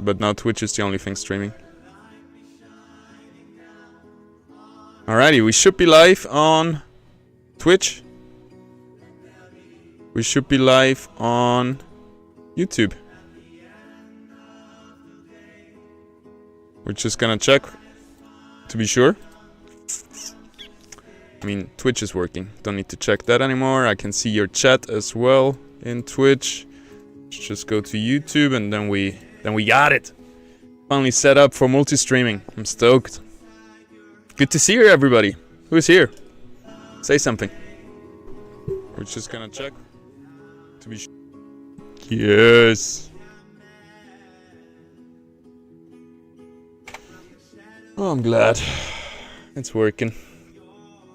but now Twitch is the only thing streaming. Alrighty, we should be live on Twitch. We should be live on YouTube. We're just gonna check to be sure. I mean, Twitch is working. Don't need to check that anymore. I can see your chat as well in Twitch. Let's just go to YouTube and then we got it. Finally set up for multi-streaming. I'm stoked. Good to see you, everybody. Who's here? Say something. We're just gonna check to be sure. Yes. Oh, I'm glad. It's working.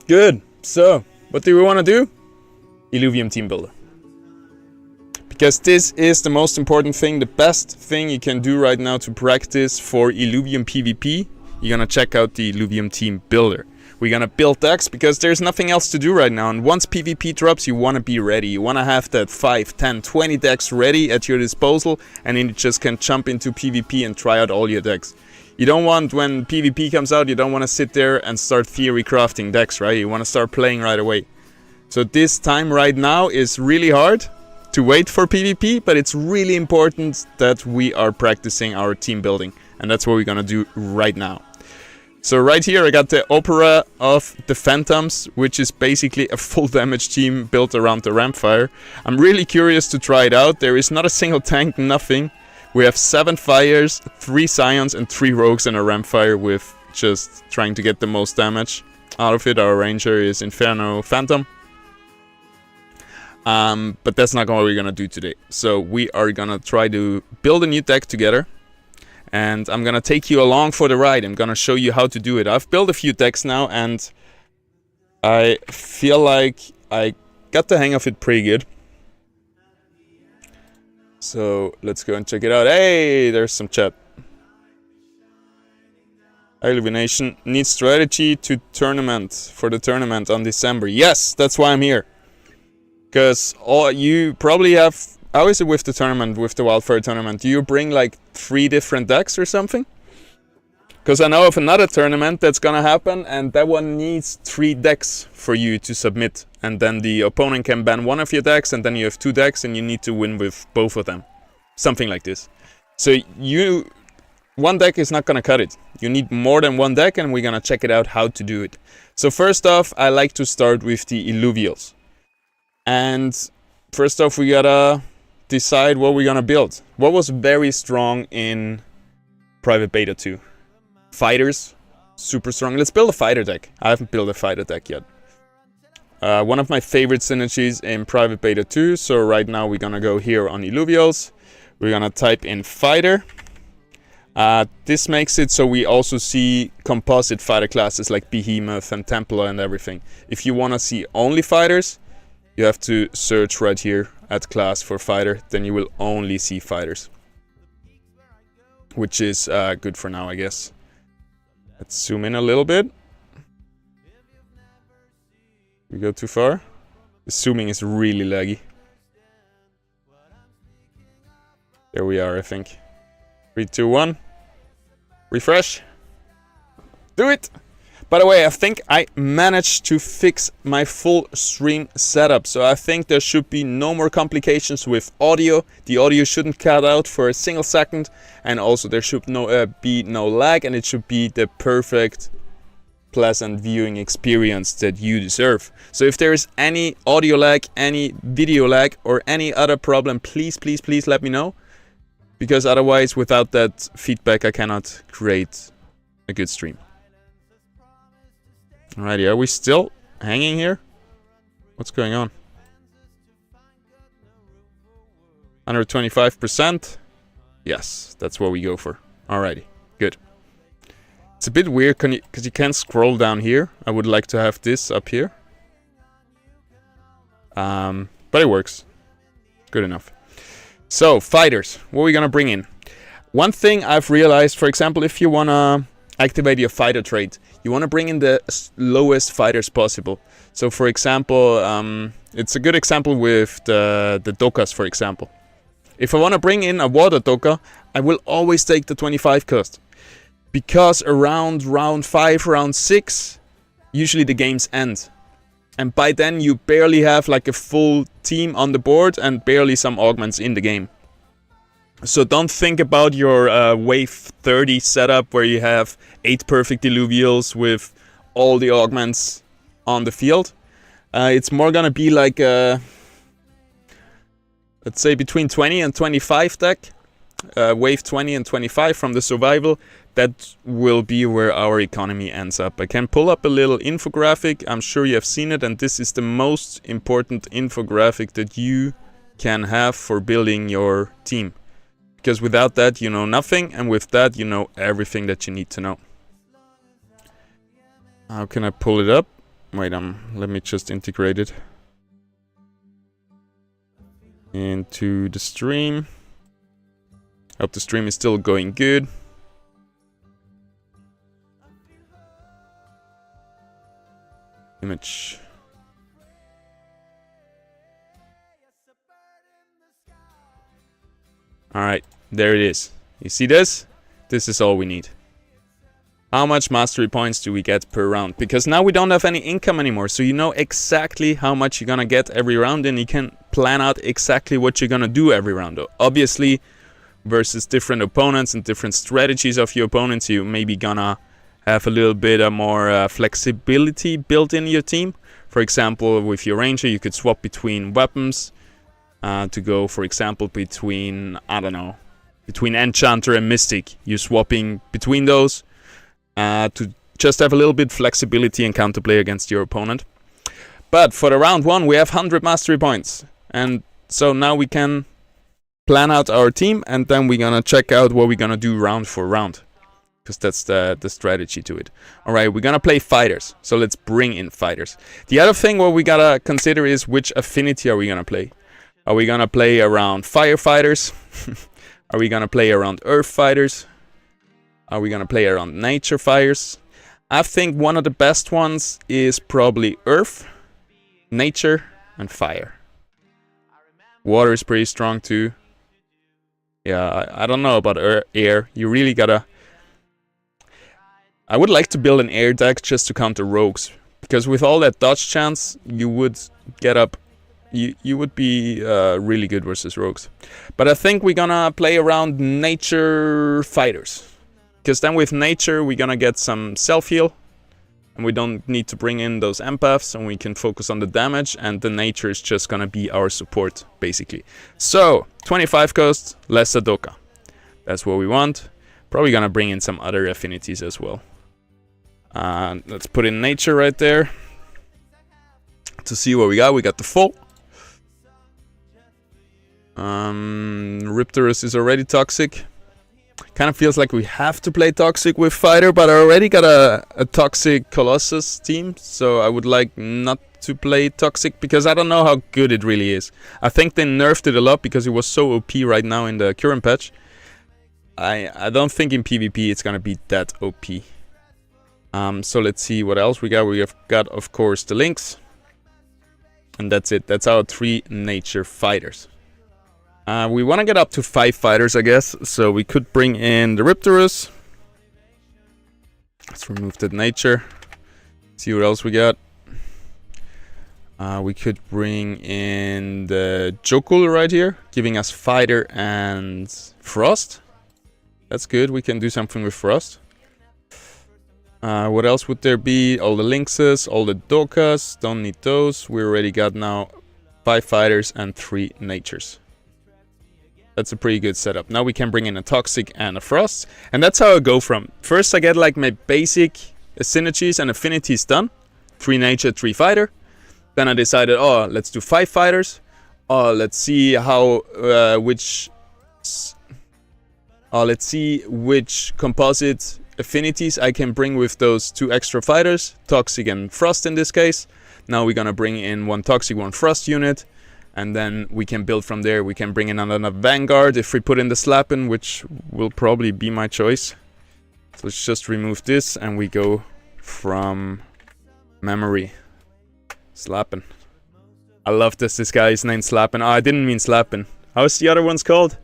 Good. So, what do we want to do? Illuvium Team Builder. Because this is the most important thing, the best thing you can do right now to practice for Illuvium PvP. You're gonna check out the Illuvium Team Builder. We're gonna build decks because there's nothing else to do right now. And once PvP drops, you wanna be ready. You wanna have that 5, 10, 20 decks ready at your disposal, and then you just can jump into PvP and try out all your decks. You don't want, when PvP comes out, you don't want to sit there and start theory crafting decks, right? You want to start playing right away. So this time right now is really hard to wait for PvP, but it's really important that we are practicing our team building. And that's what we're gonna do right now. So right here I got the Opera of the Phantoms, which is basically a full damage team built around the Rampfire. I'm really curious to try it out. There is not a single tank, nothing. We have 7 fires, 3 scions, and 3 rogues in a Rampfire with just trying to get the most damage out of it. Our ranger is Inferno Phantom. But that's not what we're gonna do today. So we are gonna try to build a new deck together. And I'm gonna take you along for the ride. I'm gonna show you how to do it. I've built a few decks now and I feel like I got the hang of it pretty good. So let's go and check it out. Hey, there's some chat. Illumination needs strategy to tournament for the tournament on December. Yes, that's why I'm here. Because you probably have. How is it with the tournament, with the Wildfire tournament? Do you bring like 3 different decks or something? Because I know of another tournament that's gonna happen, and that one needs 3 decks for you to submit. And then the opponent can ban one of your decks, and then you have 2 decks, and you need to win with both of them. Something like this. So one deck is not gonna cut it. You need more than 1 deck, and we're gonna check it out how to do it. So first off, I like to start with the Illuvials. And first off, we gotta decide what we're gonna build. What was very strong in Private Beta 2? Fighters, super strong. Let's build a fighter deck. I haven't built a fighter deck yet. One of my favorite synergies in Private Beta 2. So right now we're gonna go here on Illuvials. We're gonna type in fighter. This makes it so we also see composite fighter classes like Behemoth and Templar and everything. If you wanna see only fighters, you have to search right here at class for fighter. Then you will only see fighters. Which is good for now, I guess. Let's zoom in a little bit. We go too far. The zooming is really laggy. There we are, I think. 3, 2, 1. Refresh. Do it! By the way, I think I managed to fix my full stream setup. So I think there should be no more complications with audio. The audio shouldn't cut out for a single second. And also there should be no lag. And it should be the perfect, pleasant viewing experience that you deserve. So if there is any audio lag, any video lag, or any other problem, please, please, please let me know. Because otherwise, without that feedback, I cannot create a good stream. Alrighty, are we still hanging here? What's going on? 125%? Yes, that's what we go for. Alrighty, good. It's a bit weird because you can't scroll down here. I would like to have this up here. But it works. Good enough. So, fighters. What are we gonna bring in? One thing I've realized, for example, if you wanna activate your fighter trait, you wanna bring in the lowest fighters possible. So, for example, it's a good example with the Dokas, for example. If I wanna bring in a water Doka, I will always take the 25 cost. Because around round 5, round 6, usually the games end. And by then you barely have like a full team on the board and barely some augments in the game. So don't think about your wave 30 setup where you have 8 perfect Illuvials with all the augments on the field. It's more gonna be like a, let's say between 20 and 25 deck. Wave 20 and 25 from the survival. That will be where our economy ends up. I can pull up a little infographic. I'm sure you have seen it, and this is the most important infographic that you can have for building your team. Because without that, you know nothing, and with that, you know everything that you need to know. How can I pull it up? Wait, let me just integrate it into the stream. Hope the stream is still going good. Image. Alright, there it is. You see this? This is all we need. How much mastery points do we get per round? Because now we don't have any income anymore, so you know exactly how much you're gonna get every round, and you can plan out exactly what you're gonna do every round. Obviously, versus different opponents and different strategies of your opponents, you maybe gonna have a little bit more flexibility built in your team. For example, with your ranger, you could swap between weapons to go, for example, between, I don't know, between enchanter and mystic. You're swapping between those to just have a little bit flexibility and counterplay against your opponent. But for the round 1, we have 100 mastery points, and so now we can plan out our team, and then we're gonna check out what we're gonna do round for round, because that's the strategy to it. Alright, we're gonna play fighters, so let's bring in fighters. The other thing what we gotta consider is which affinity are we gonna play. Are we gonna play around firefighters? Are we gonna play around earth fighters? Are we gonna play around nature fighters? I think one of the best ones is probably earth, nature, and fire. Water is pretty strong too. Yeah, I don't know about air. You really gotta... I would like to build an air deck just to counter rogues. Because with all that dodge chance, you would get up... You would be really good versus rogues. But I think we're gonna play around nature fighters. Because then with nature, we're gonna get some self-heal. And we don't need to bring in those empaths, and we can focus on the damage, and the nature is just gonna be our support, basically. So, 25 cost, less Sadoka. That's what we want. Probably gonna bring in some other affinities as well. Let's put in nature right there. To see what we got. We got the full. Riptorus is already toxic. Kind of feels like we have to play toxic with fighter, but I already got a toxic Colossus team, so I would like not to play toxic because I don't know how good it really is. I think they nerfed it a lot because it was so OP right now in the current patch. I don't think in PvP it's gonna be that OP. So let's see what else we got. We have got, of course, the Lynx, and that's it. That's our 3 nature fighters. We want to get up to 5 fighters, I guess. So we could bring in the Riptorus. Let's remove that nature. See what else we got. We could bring in the Jokul right here, giving us fighter and frost. That's good. We can do something with frost. What else would there be? All the Lynxes, all the Dokas. Don't need those. We already got now 5 fighters and 3 natures. That's a pretty good setup. Now we can bring in a Toxic and a Frost. And that's how I go from. First I get like my basic synergies and affinities done. 3 nature, 3 fighter. Then I decided, oh, let's do 5 fighters. Oh, let's see how, let's see which composite affinities I can bring with those 2 extra fighters. Toxic and Frost in this case. Now we're gonna bring in 1 Toxic, 1 Frost unit. And then we can build from there. We can bring in another Vanguard if we put in the Slappin, which will probably be my choice. So let's just remove this and we go from memory. Slappin. I love this. This guy is named Slappin. Oh, I didn't mean Slappin. How's the other ones called?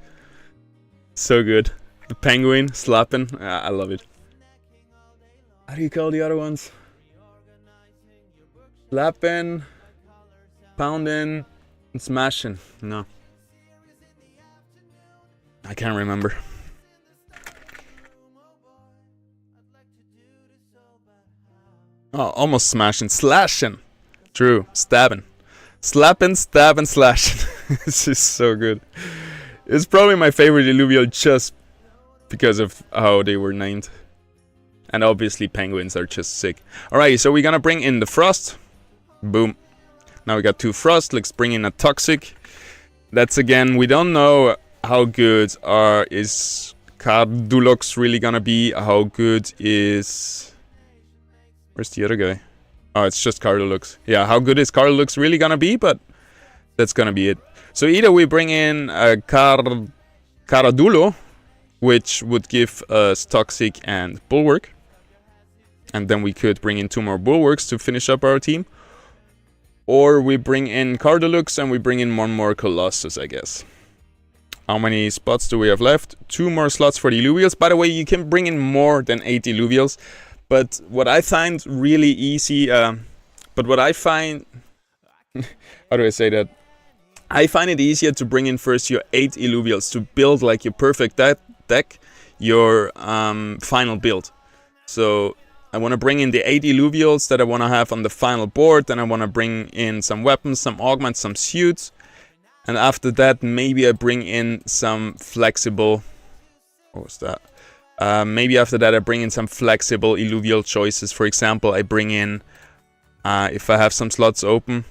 So good. The penguin slapping. I love it. How do you call the other ones? Slapping, pounding, and smashing. No. I can't remember. Oh, almost smashing. Slashing. True. Stabbing. Slapping, stabbing, slashing. This is so good. It's probably my favorite Illuvium just because of how they were named. And obviously penguins are just sick. Alright, so we're gonna bring in the frost. Boom. Now we got 2 frost. Let's bring in a toxic. That's again, we don't know how good is Cardulux really gonna be. How good is... Where's the other guy? Oh, it's just Cardulux. Yeah, how good is Cardulux really gonna be? But that's gonna be it. So either we bring in a Caradulo, which would give us Toxic and Bulwark. And then we could bring in 2 more Bulwarks to finish up our team. Or we bring in Cardulux and we bring in 1 more Colossus, I guess. How many spots do we have left? 2 more slots for the Illuvials. By the way, you can bring in more than 8 Illuvials. But what I find really easy... how do I say that? I find it easier to bring in first your 8 Illuvials to build like your perfect deck, your final build. So I want to bring in the 8 Illuvials that I want to have on the final board. Then I want to bring in some weapons, some augments, some suits. And after that, maybe I bring in some flexible... What was that? Maybe after that I bring in some flexible Illuvial choices. For example, I bring in... if I have some slots open...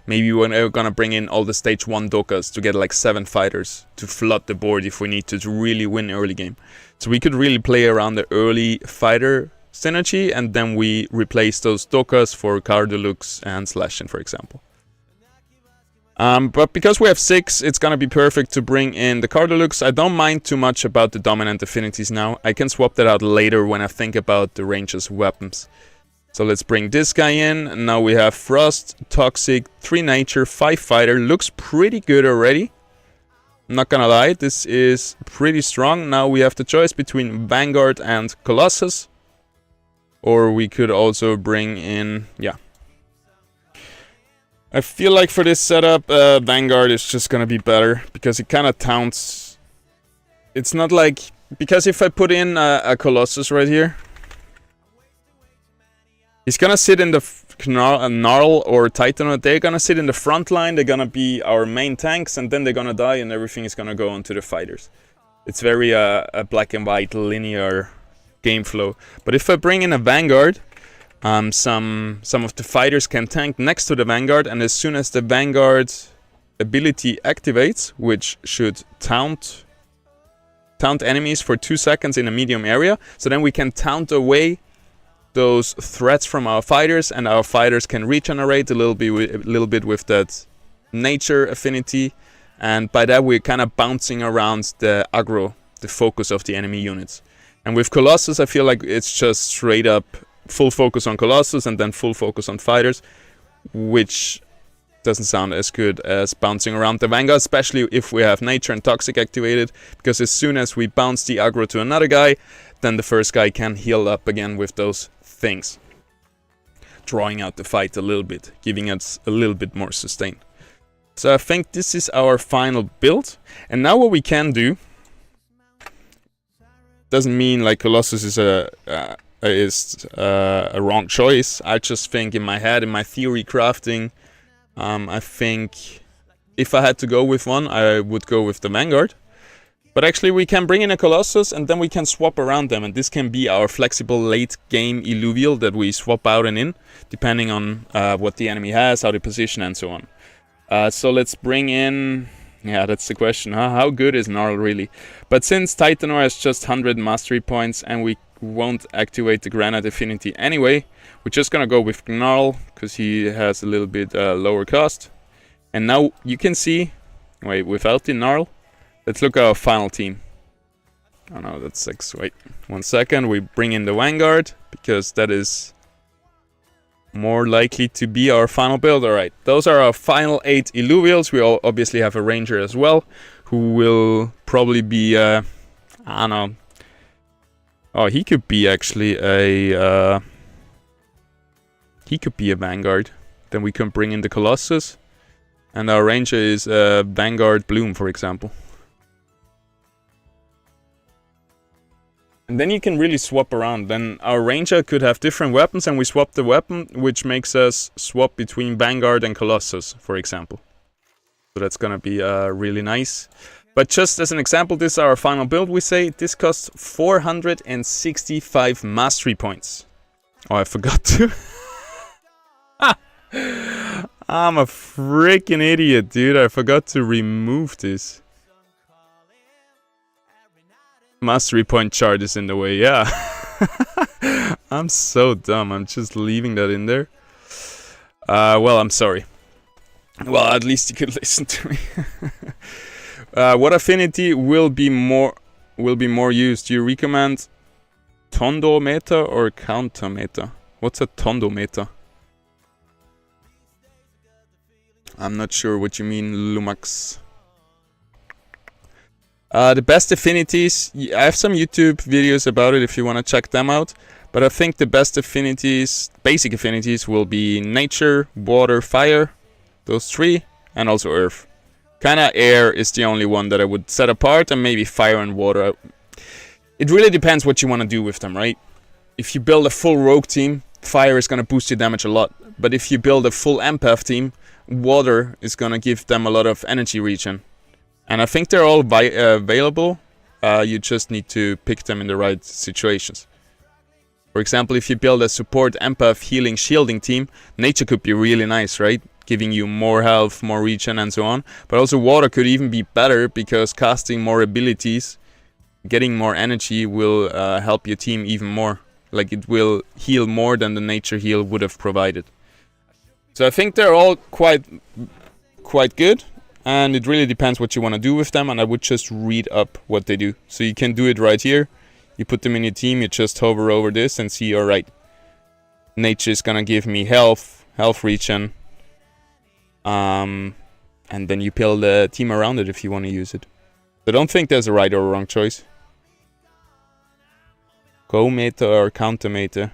Maybe we're gonna bring in all the stage 1 Dokkas to get like 7 fighters to flood the board if we need to really win early game. So we could really play around the early fighter synergy and then we replace those Dokkas for Cardulux and Slashing, for example. But because we have 6, it's gonna be perfect to bring in the Cardulux. I don't mind too much about the dominant affinities now. I can swap that out later when I think about the ranges of weapons. So let's bring this guy in. And now we have Frost, Toxic, 3 Nature, 5 Fighter. Looks pretty good already. I'm not gonna lie, this is pretty strong. Now we have the choice between Vanguard and Colossus. Or we could also bring in... yeah. I feel like for this setup, Vanguard is just gonna be better. Because it kind of taunts... It's not like... Because if I put in a Colossus right here... He's gonna sit in the Gnarl or Titan. They're gonna sit in the front line. They're gonna be our main tanks, and then they're gonna die, and everything is gonna go onto the fighters. It's very a black and white linear game flow. But if I bring in a Vanguard, some of the fighters can tank next to the Vanguard, and as soon as the Vanguard ability activates, which should taunt enemies for 2 seconds in a medium area, so then we can taunt away those threats from our fighters, and our fighters can regenerate a little bit with that nature affinity, and by that we're kind of bouncing around the aggro, the focus of the enemy units. And with Colossus, I feel like it's just straight up full focus on Colossus and then full focus on fighters, which doesn't sound as good as bouncing around the Vanguard, especially if we have Nature and Toxic activated, because as soon as we bounce the aggro to another guy, then the first guy can heal up again with those things, drawing out the fight a little bit, giving us a little bit more sustain. So I think this is our final build, and now what we can do doesn't mean like Colossus is a wrong choice. I just think in my head, in my theory crafting, I think if I had to go with one, I would go with the Vanguard. But actually we can bring in a Colossus and then we can swap around them, and this can be our flexible late game Illuvial that we swap out and in, depending on what the enemy has, how they position and so on. So let's bring in... yeah, that's the question, huh? How good is Gnarl really? But since Titanor has just 100 mastery points and we won't activate the Granite affinity anyway, we're just gonna go with Gnarl because he has a little bit lower cost. And now you can see... wait, without the Gnarl? Let's look at our final team. Oh no, that's 6. Wait, 1 second. We bring in the Vanguard, because that is more likely to be our final build. Alright, those are our final 8 Illuvials. We all obviously have a Ranger as well. who will probably be I don't know. Oh, he could be actually a Vanguard. Then we can bring in the Colossus, and our Ranger is Vanguard Bloom, for example. And then you can really swap around. Then our Ranger could have different weapons, and we swap the weapon, which makes us swap between Vanguard and Colossus, for example. So that's gonna be really nice. But just as an example, this is our final build. We say this costs 465 mastery points. Oh, I forgot to. I'm a freaking idiot, dude. I forgot to remove this. Mastery point chart is in the way, yeah. I'm so dumb. I'm just leaving that in there. Well, I'm sorry. Well, at least you could listen to me. What affinity will be more used? Do you recommend Tondo meta or counter meta? What's a Tondo meta? I'm not sure what you mean, Lumax. The best affinities, I have some YouTube videos about it if you want to check them out. But I think the best affinities, basic affinities, will be nature, water, fire, those three, and also earth. Kinda air is the only one that I would set apart, and maybe fire and water. It really depends what you want to do with them, right? If you build a full rogue team, fire is going to boost your damage a lot. But if you build a full empath team, water is going to give them a lot of energy regen. And I think they're all available. You just need to pick them in the right situations. For example, if you build a support empath healing shielding team, nature could be really nice, right? Giving you more health, more regen and so on. But also water could even be better because casting more abilities, getting more energy will help your team even more. Like it will heal more than the nature heal would have provided. So I think they're all quite good. And it really depends what you want to do with them, and I would just read up what they do. So you can do it right here. You put them in your team, you just hover over this and see, alright, nature is gonna give me health regen. And then you build a team around it if you want to use it. So don't think there's a right or wrong choice. Go meta or counter meta.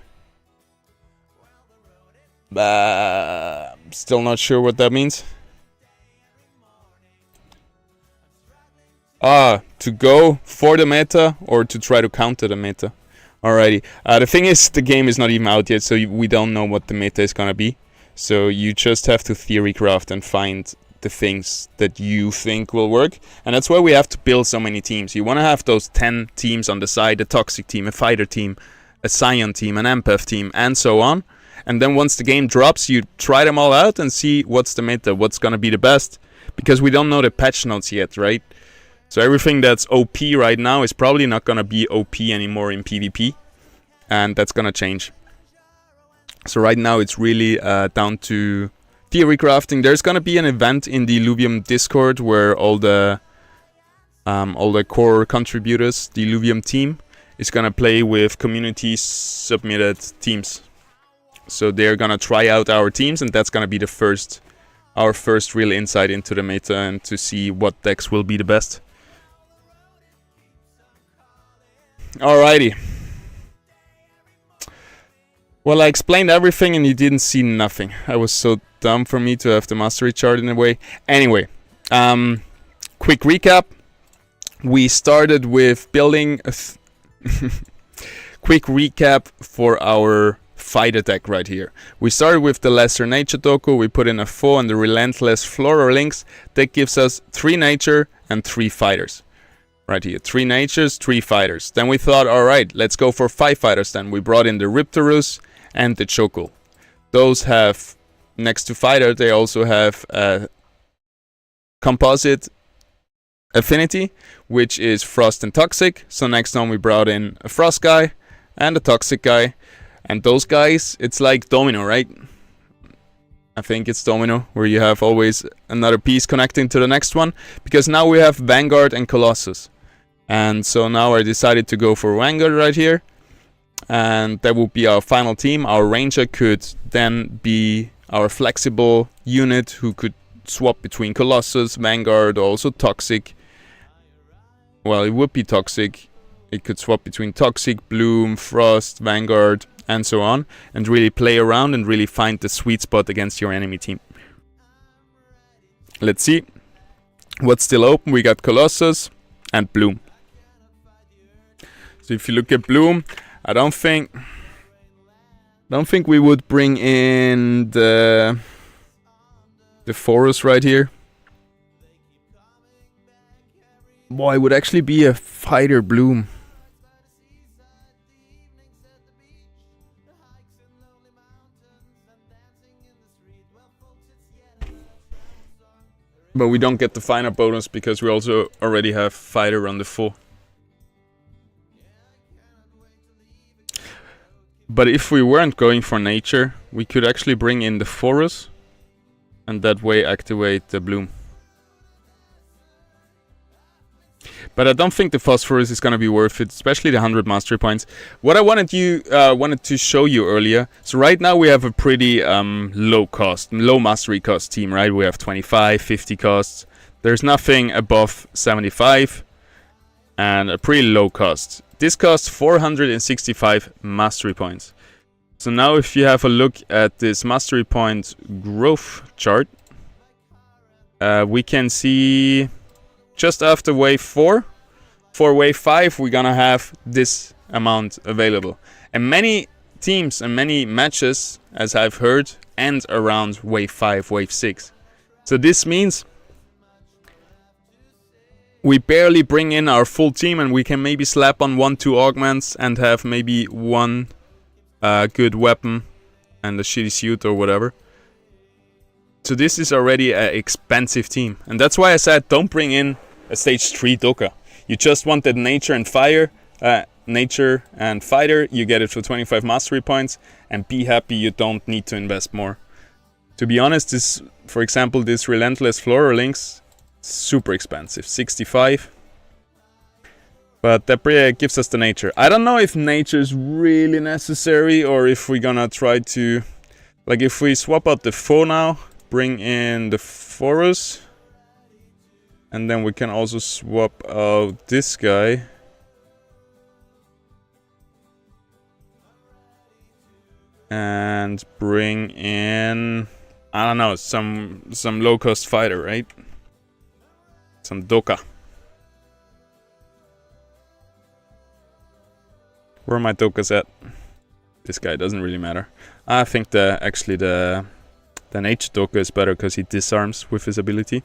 Still not sure what that means. To go for the meta or to try to counter the meta. Alrighty. The thing is, the game is not even out yet, so we don't know what the meta is gonna be. So you just have to theory craft and find the things that you think will work. And that's why we have to build so many teams. You want to have those 10 teams on the side, a toxic team, a fighter team, a scion team, an empath team, and so on. And then once the game drops, you try them all out and see what's the meta, what's gonna be the best. Because we don't know the patch notes yet, right? So everything that's OP right now is probably not gonna be OP anymore in PvP. And that's gonna change. So right now it's really down to theory crafting. There's gonna be an event in the Illuvium Discord where all the core contributors, the Illuvium team, is gonna play with community submitted teams. So they're gonna try out our teams, and that's gonna be our first real insight into the meta and to see what decks will be the best. Alrighty. Well, I explained everything and you didn't see nothing. I was so dumb for me to have the mastery chart in a way. Anyway, quick recap. We started with building a quick recap for our fighter deck right here. We started with the Lesser Nature Doku. We put in a 4 and the Relentless Flora Links. That gives us 3 nature and 3 fighters. Right here, 3 natures, 3 fighters. Then we thought, alright, let's go for 5 fighters then. We brought in the Riptorus and the Chokul. Those have, next to fighter, they also have a composite affinity, which is frost and toxic. So next on we brought in a frost guy and a toxic guy. And those guys, it's like domino, right? I think it's domino, where you have always another piece connecting to the next one. Because now we have Vanguard and Colossus. And so now I decided to go for Vanguard right here. And that will be our final team. Our Ranger could then be our flexible unit who could swap between Colossus, Vanguard, also Toxic. Well, it would be Toxic. It could swap between Toxic, Bloom, Frost, Vanguard, and so on, and really play around and really find the sweet spot against your enemy team. Let's see what's still open. We got Colossus and Bloom. So if you look at Bloom, I don't think we would bring in the Forest right here. Boy, it would actually be a fighter Bloom. But we don't get the fighter bonus because we also already have fighter on the 4. But if we weren't going for nature, we could actually bring in the Forest and that way activate the Bloom. But I don't think the Phosphorus is gonna be worth it, especially the 100 mastery points. What I wanted to show you earlier. So right now we have a pretty low mastery cost team, right? We have 25, 50 costs. There's nothing above 75, and a pretty low cost. This costs 465 mastery points. So now if you have a look at this mastery point growth chart, we can see just after wave 4, for wave 5 we're gonna have this amount available. And many teams and many matches, as I've heard, end around wave 5, wave 6. So this means we barely bring in our full team and we can maybe slap on 1-2 augments and have maybe one good weapon and a shitty suit or whatever. So this is already an expensive team. And that's why I said don't bring in a stage 3 Dokka. You just wanted nature and fire, nature and fighter. You get it for 25 mastery points and be happy you don't need to invest more. To be honest, this, for example, this Relentless Floral Links, super expensive, 65. But that gives us the nature. I don't know if nature is really necessary or if we're gonna try to, like if we swap out the 4 now, bring in the Forest, and then we can also swap out this guy. And bring in, I don't know, some low cost fighter, right? Some Dokka. Where are my Dokkas at? This guy doesn't really matter. I think actually the nature Dokka is better because he disarms with his ability.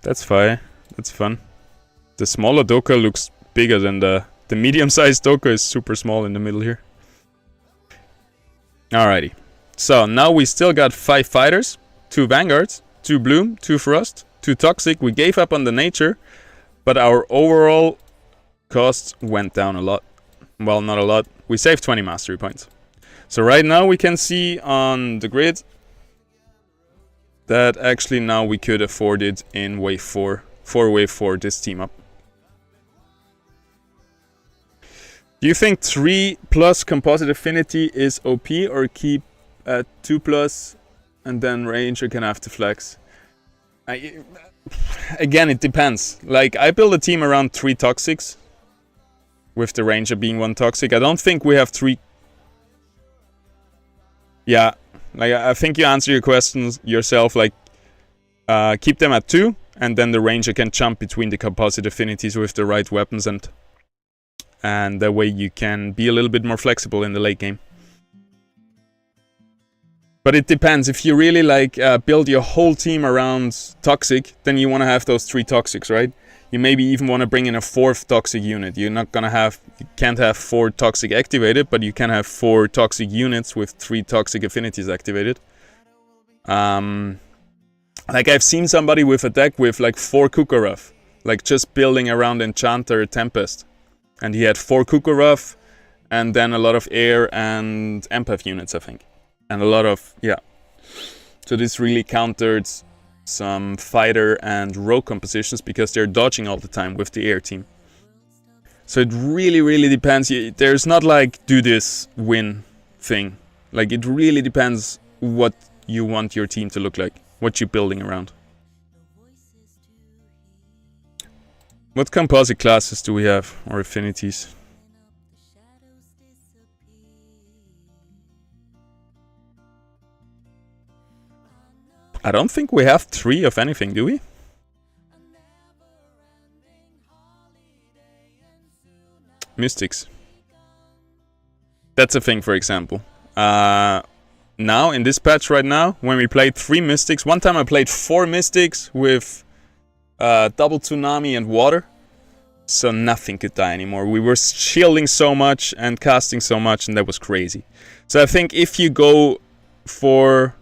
That's fine. That's fun. The smaller Dokka looks bigger than the medium-sized Dokka is super small in the middle here. Alrighty. So now we still got 5 fighters, 2 vanguards, 2 bloom, 2 frost, 2 toxic. We gave up on the nature, but our overall costs went down a lot. Well, not a lot. We saved 20 mastery points. So right now we can see on the grid that actually now we could afford it in wave 4. For wave 4, this team up. Do you think 3+ composite affinity is OP or keep at 2+ and then ranger can have to flex? Again, it depends. Like, I build a team around 3 toxics, with the ranger being 1 toxic. I don't think we have 3. Yeah, like I think you answer your questions yourself. Like, keep them at 2, and then the ranger can jump between the composite affinities with the right weapons, and that way you can be a little bit more flexible in the late game. But it depends. If you really like build your whole team around toxic, then you want to have those 3 toxics, right? You maybe even want to bring in a 4th toxic unit. You're not gonna have, you can't have 4 toxic activated, but you can have 4 toxic units with 3 toxic affinities activated. Like I've seen somebody with a deck with like 4 Kukarov, like just building around Enchanter Tempest. And he had 4 Kukarov, and then a lot of air and empath units, I think. And a lot of, yeah. So this really countered some fighter and rogue compositions because they're dodging all the time with the air team. So it really, really depends. There's not like do this, win thing. Like it really depends what you want your team to look like, what you're building around. What composite classes do we have, or affinities? I don't think we have 3 of anything, do we? Mystics. That's a thing, for example. Now, in this patch right now, when we played 3 Mystics, one time I played 4 Mystics with double Tsunami and Water. So nothing could die anymore. We were shielding so much and casting so much, and that was crazy. So I think if you go for...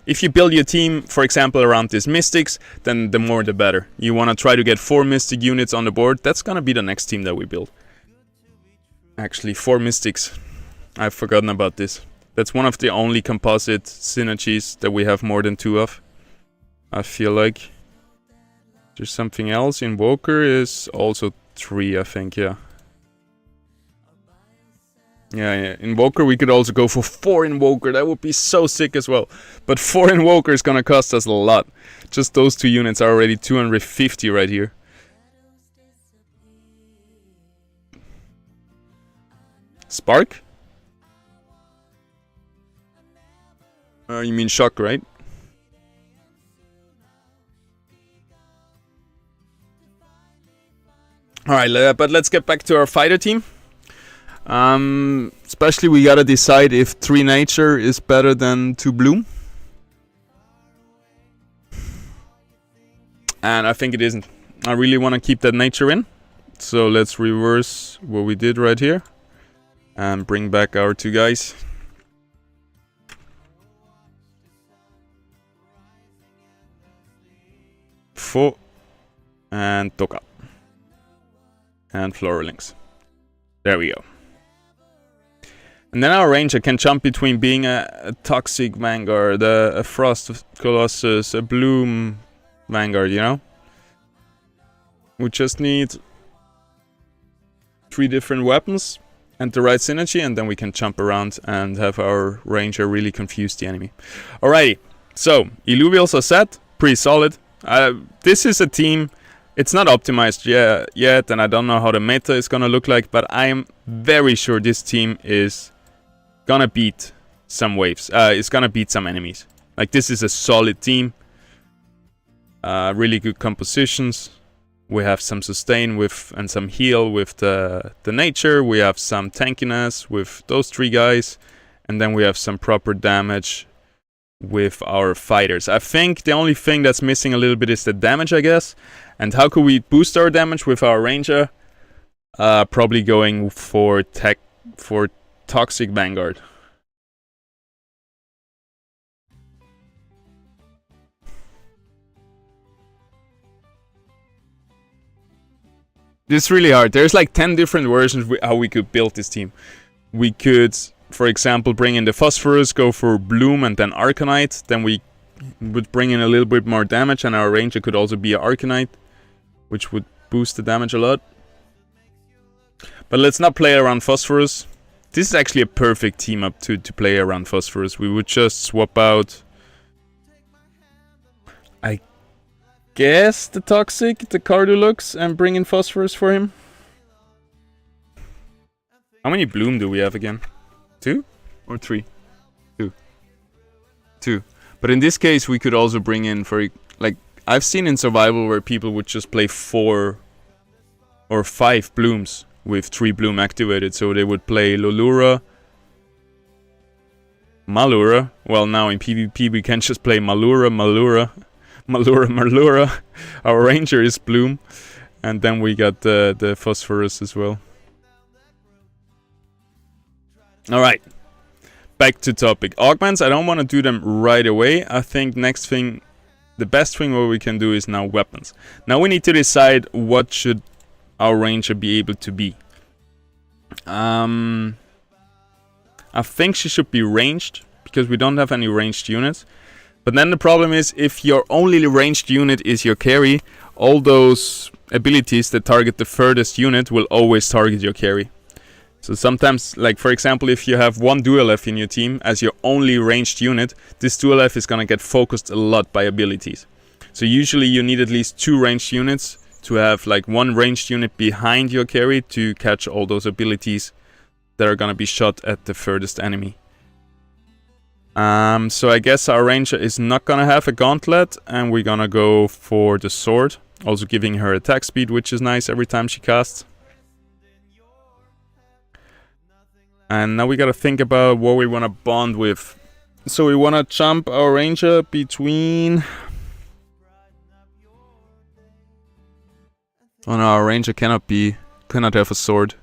If you build your team, for example, around these Mystics, then the more the better. You want to try to get 4 Mystic units on the board. That's going to be the next team that we build. Actually, 4 Mystics. I've forgotten about this. That's one of the only composite synergies that we have more than 2 of. I feel like. There's something else. Invoker is also 3, I think, yeah. Yeah. Invoker, we could also go for 4 Invoker. That would be so sick as well. But 4 Invoker is gonna cost us a lot. Just those 2 units are already 250 right here. Spark? You mean Shock, right? Alright, but let's get back to our fighter team. Especially we gotta decide if 3 nature is better than 2 bloom. And I think it isn't. I really want to keep that nature in. So let's reverse what we did right here. And bring back our 2 guys. Fo and Toka. And Floral Links. There we go. And then our ranger can jump between being a Toxic Vanguard, a Frost Colossus, a Bloom Vanguard, you know? We just need 3 different weapons and the right synergy, and then we can jump around and have our ranger really confuse the enemy. Alrighty, so Illuvials are set, pretty solid. This is a team, it's not optimized yet, and I don't know how the meta is gonna look like, but I'm very sure this team is gonna beat some waves. It's gonna beat some enemies. Like, this is a solid team. Really good compositions. We have some sustain with and some heal with the nature. We have some tankiness with those 3 guys, and then we have some proper damage with our fighters. I think the only thing that's missing a little bit is the damage, I guess. And how could we boost our damage with our ranger? Probably going for Toxic Vanguard. This is really hard. There's like 10 different versions how we could build this team. We could, for example, bring in the Phosphorus, go for Bloom and then Arcanite. Then we would bring in a little bit more damage, and our ranger could also be an Arcanite, which would boost the damage a lot. But let's not play around Phosphorus. This is actually a perfect team up to play around Phosphorus. We would just swap out, I guess, the Toxic, the Cardulux, and bring in Phosphorus for him. How many Bloom do we have again? 2 or 3? 2. 2. But in this case, we could also bring in, for, like, I've seen in Survival where people would just play 4 or 5 Blooms with 3 Bloom activated. So they would play Lolura, Malura. Well, now in PvP we can just play Malura. Our ranger is Bloom. And then we got the Phosphorus as well. Alright. Back to topic. Augments, I don't want to do them right away. I think next thing, the best thing what we can do is now weapons. Now we need to decide what should our ranger be able to be. I think she should be ranged, because we don't have any ranged units. But then the problem is, if your only ranged unit is your carry, all those abilities that target the furthest unit will always target your carry. So sometimes, like for example, if you have 1 Dual F in your team as your only ranged unit, this Dual F is gonna get focused a lot by abilities. So usually you need at least 2 ranged units to have like 1 ranged unit behind your carry to catch all those abilities that are gonna be shot at the furthest enemy. So I guess our ranger is not gonna have a gauntlet, and we're gonna go for the sword, also giving her attack speed, which is nice every time she casts. And now we gotta think about what we wanna bond with. So we wanna jump our ranger between... Oh no, our ranger cannot have a sword.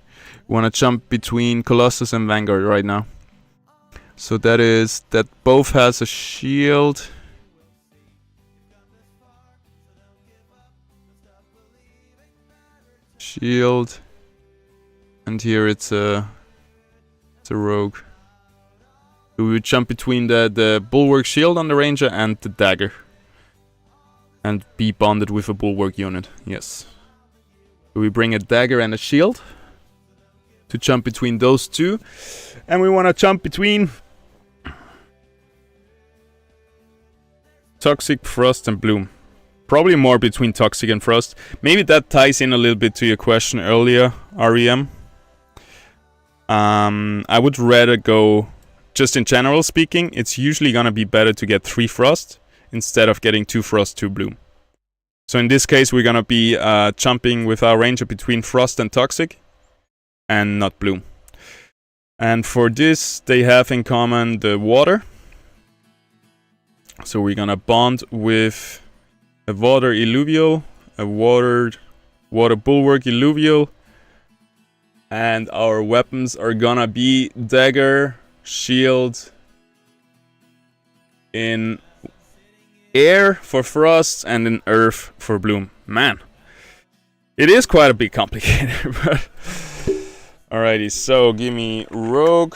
We wanna jump between Colossus and Vanguard right now. So that both has a shield. Shield. And here it's a rogue. So we would jump between the bulwark shield on the ranger and the dagger. And be bonded with a bulwark unit, yes. So we bring a dagger and a shield to jump between those two. And we want to jump between Toxic, Frost, and Bloom. Probably more between Toxic and Frost. Maybe that ties in a little bit to your question earlier, REM. I would rather go, just in general speaking, it's usually gonna be better to get 3 Frost instead of getting 2 Frost, 2 Bloom. So in this case, we're gonna be jumping with our ranger between Frost and Toxic, and not Bloom. And for this, they have in common the water. So we're gonna bond with a water Illuvial, a water bulwark Illuvial, and our weapons are gonna be dagger, shield, in air for Frost, and in earth for Bloom. Man, it is quite a bit complicated, but alrighty. So give me rogue.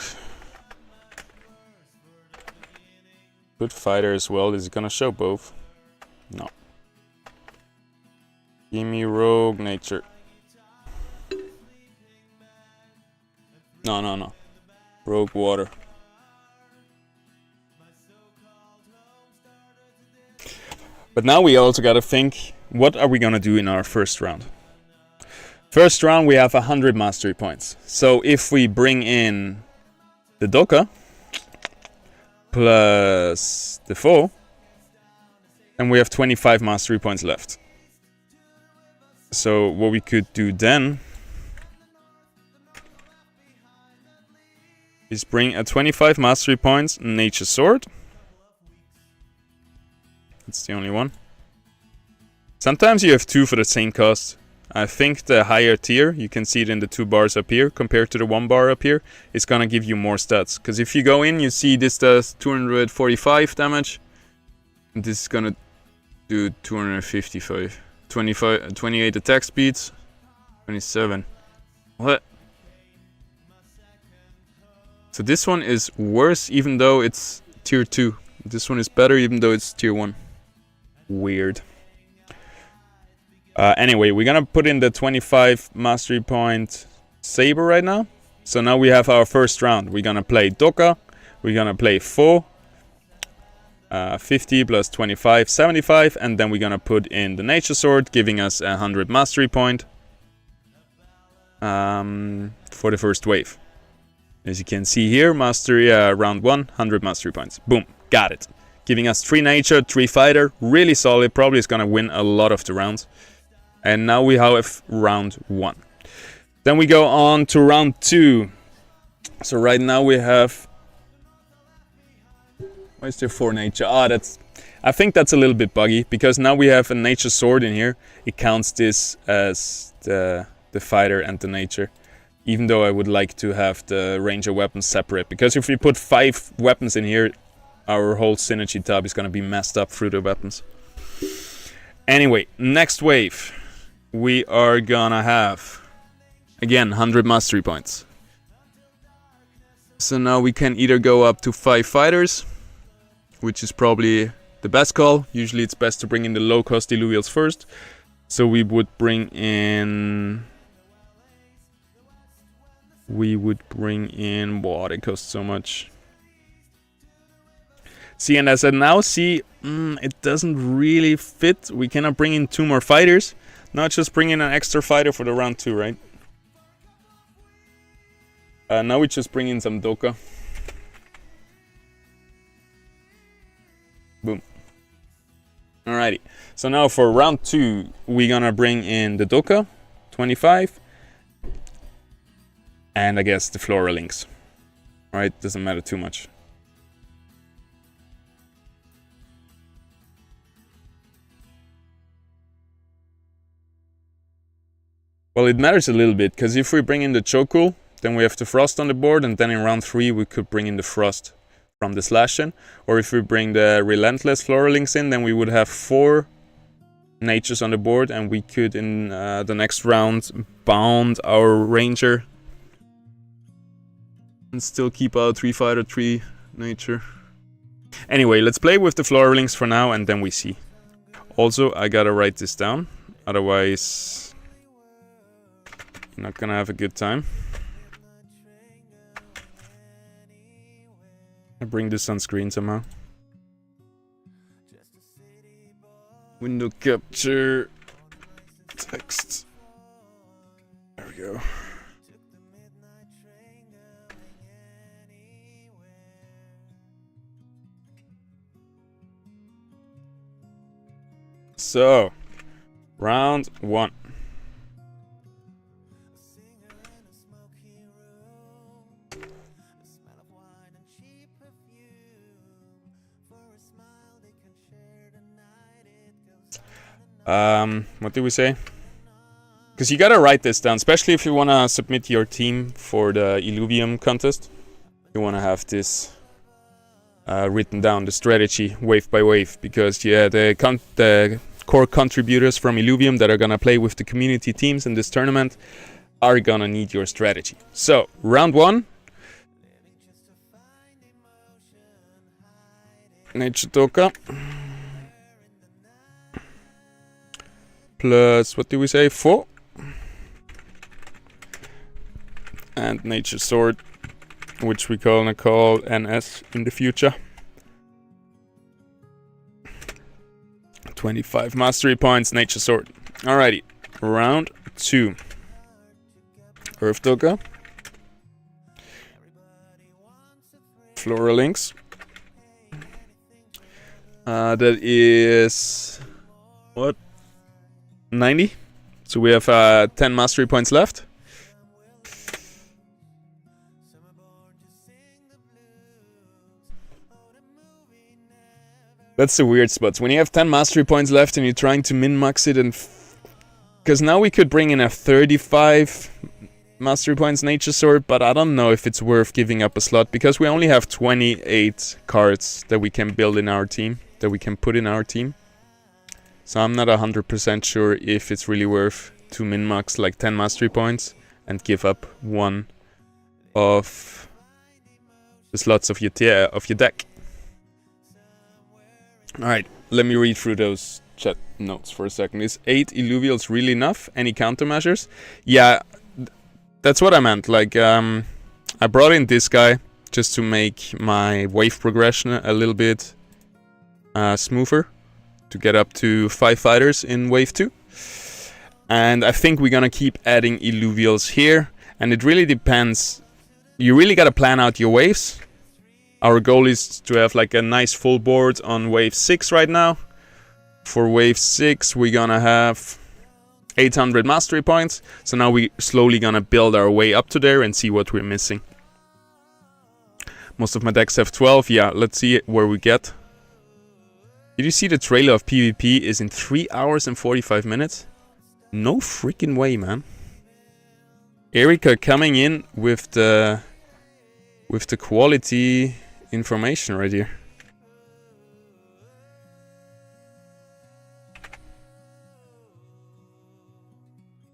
Good fighter as well. Is it gonna show both? No. Give me rogue nature. No. Rogue water. But now we also gotta think, what are we gonna do in our first round? First round we have 100 mastery points. So if we bring in the Doka plus the foe, and we have 25 mastery points left. So what we could do then is bring a 25 mastery points nature sword. It's the only one. Sometimes you have 2 for the same cost. I think the higher tier, you can see it in the 2 bars up here compared to the 1 bar up here, is gonna give you more stats. Because if you go in, you see this does 245 damage, and this is gonna do 255. 28 attack speeds, 27. What? So this one is worse even though it's tier 2. This one is better even though it's tier 1. Weird. Anyway, we're gonna put in the 25 mastery point saber right now. So now we have our first round. We're gonna play Doka. We're gonna play foe. 50 plus 25, 75. And then we're gonna put in the nature sword, giving us 100 mastery point. For the first wave. As you can see here, mastery round 1, 100 mastery points. Boom, got it. Giving us 3 nature, 3 fighter. Really solid. Probably is gonna win a lot of the rounds. And now we have round 1. Then we go on to round 2. So right now we have... Why is there 4 nature? I think that's a little bit buggy, because now we have a nature sword in here. It counts this as the fighter and the nature. Even though I would like to have the ranger weapons separate. Because if we put 5 weapons in here, our whole synergy tab is going to be messed up through the weapons. Anyway, next wave. We are gonna have, again, 100 mastery points. So now we can either go up to 5 fighters, which is probably the best call. Usually it's best to bring in the low cost Illuvials first. So we would bring in... Wow, they cost so much. See, and as I now see, it doesn't really fit. We cannot bring in 2 more fighters. Now just bring in an extra fighter for the round 2, right? Now we just bring in some Doka. Boom. Alrighty. So now for round 2, we're gonna bring in the Doka, 25. And I guess the Flora Links. Alright, doesn't matter too much. Well, it matters a little bit, because if we bring in the Chokul, then we have the Frost on the board, and then in round 3 we could bring in the Frost from the Slash in. Or if we bring the Relentless Flora Links in, then we would have 4 natures on the board, and we could in the next round bound our Ranger. And still keep our 3 fighter, 3 nature. Anyway, let's play with the Flora Links for now, and then we see. Also, I gotta write this down, otherwise I'm not gonna have a good time. I bring this on screen somehow. Window capture text. There we go. So, round 1. What did we say? Because you gotta write this down, especially if you wanna submit your team for the Illuvium contest. You wanna have this written down, the strategy wave by wave, because yeah, the core contributors from Illuvium that are gonna play with the community teams in this tournament are gonna need your strategy. So, round 1. Nature Doka. Plus, what did we say? 4. And Nature Sword, which we gonna call NS in the future. 25 mastery points, Nature Sword. Alrighty, round 2. Earth Doka. Flora Links. That is... what? 90. So we have 10 mastery points left. That's the weird spots. When you have 10 mastery points left and you're trying to min-max it, and because now we could bring in a 35 mastery points Nature Sword, but I don't know if it's worth giving up a slot, because we only have 28 cards that we can build in our team, that we can put in our team. So I'm not 100% sure if it's really worth to min-max like 10 mastery points and give up one of the slots of your deck. Alright, let me read through those chat notes for a second. Is 8 Illuvials really enough? Any countermeasures? Yeah, that's what I meant. Like, I brought in this guy just to make my wave progression a little bit smoother, to get up to 5 fighters in wave 2. And I think we're gonna keep adding Illuvials here, and it really depends. You really gotta plan out your waves. Our goal is to have like a nice full board on wave 6 right now. For wave 6 we're gonna have 800 mastery points. So now we're slowly gonna build our way up to there and see what we're missing. Most of my decks have 12. Yeah, let's see where we get. Did you see the trailer of PvP is in 3 hours and 45 minutes? No freaking way, man. Erika coming in with the quality information right here.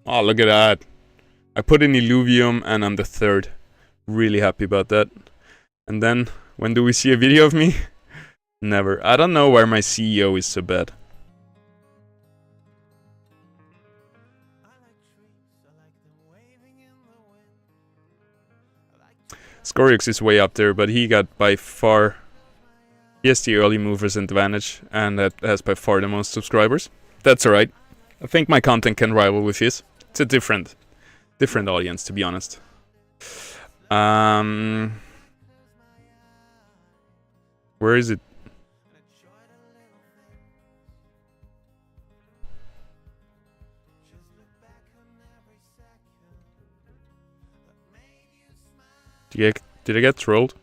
Oh, look at that. I put in Illuvium and I'm the 3rd. Really happy about that. And then, when do we see a video of me? Never. I don't know where my CEO is so bad. Scorix is way up there, but he got by far He has the early movers advantage, and that has by far the most subscribers. That's alright. I think my content can rival with his. It's a different audience, to be honest. Where is it? Did I get trolled?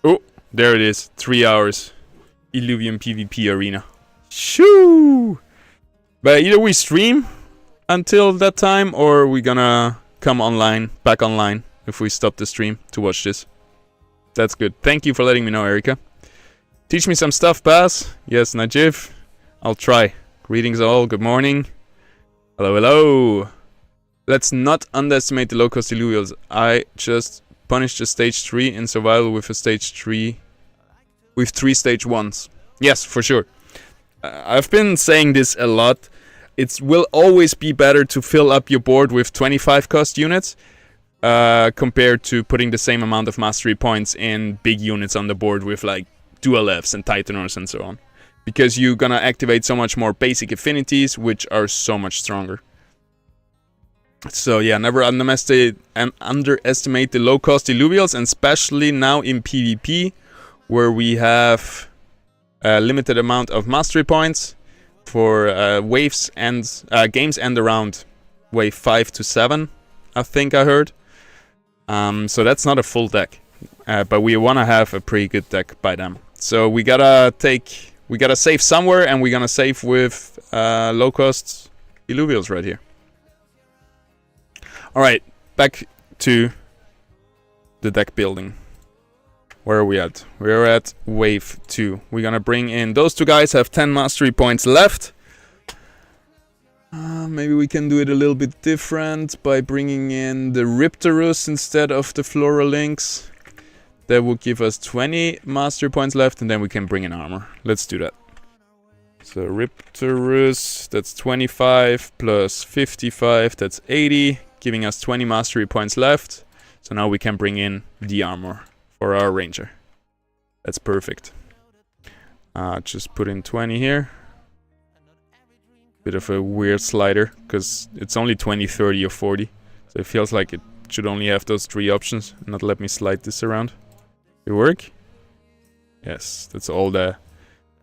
Oh, there it is. 3 hours. Illuvium PvP arena. Shoo! But either we stream until that time, or we gonna come online, back online, if we stop the stream to watch this. That's good. Thank you for letting me know, Erika. Teach me some stuff, Baz. Yes, Najib. I'll try. Greetings all. Good morning. Hello, hello. Let's not underestimate the low-cost illuvials. I just punished a stage 3 in survival with a stage 3... with 3 stage 1s. Yes, for sure. I've been saying this a lot. It will always be better to fill up your board with 25 cost units compared to putting the same amount of mastery points in big units on the board with like dual Fs and titanors and so on. Because you're gonna activate so much more basic affinities, which are so much stronger. So yeah, never underestimate the low-cost illuvials, and especially now in PvP, where we have a limited amount of mastery points for waves and games end around wave 5 to 7, I think I heard. So that's not a full deck, but we want to have a pretty good deck by them. So we gotta save somewhere, and we're gonna save with low-cost illuvials right here. Alright, back to the deck building. Where are we at? We're at wave 2. We're gonna bring in... those two guys have 10 mastery points left. Maybe we can do it a little bit different by bringing in the Riptorus instead of the Floralinx. That would give us 20 mastery points left, and then we can bring in armor. Let's do that. So Riptorus, that's 25 plus 55, that's 80. Giving us 20 mastery points left. So now we can bring in the armor for our ranger. That's perfect. Just put in 20 here. Bit of a weird slider, because it's only 20, 30, or 40. So it feels like it should only have those 3 options, and not let me slide this around. It work? Yes, that's all the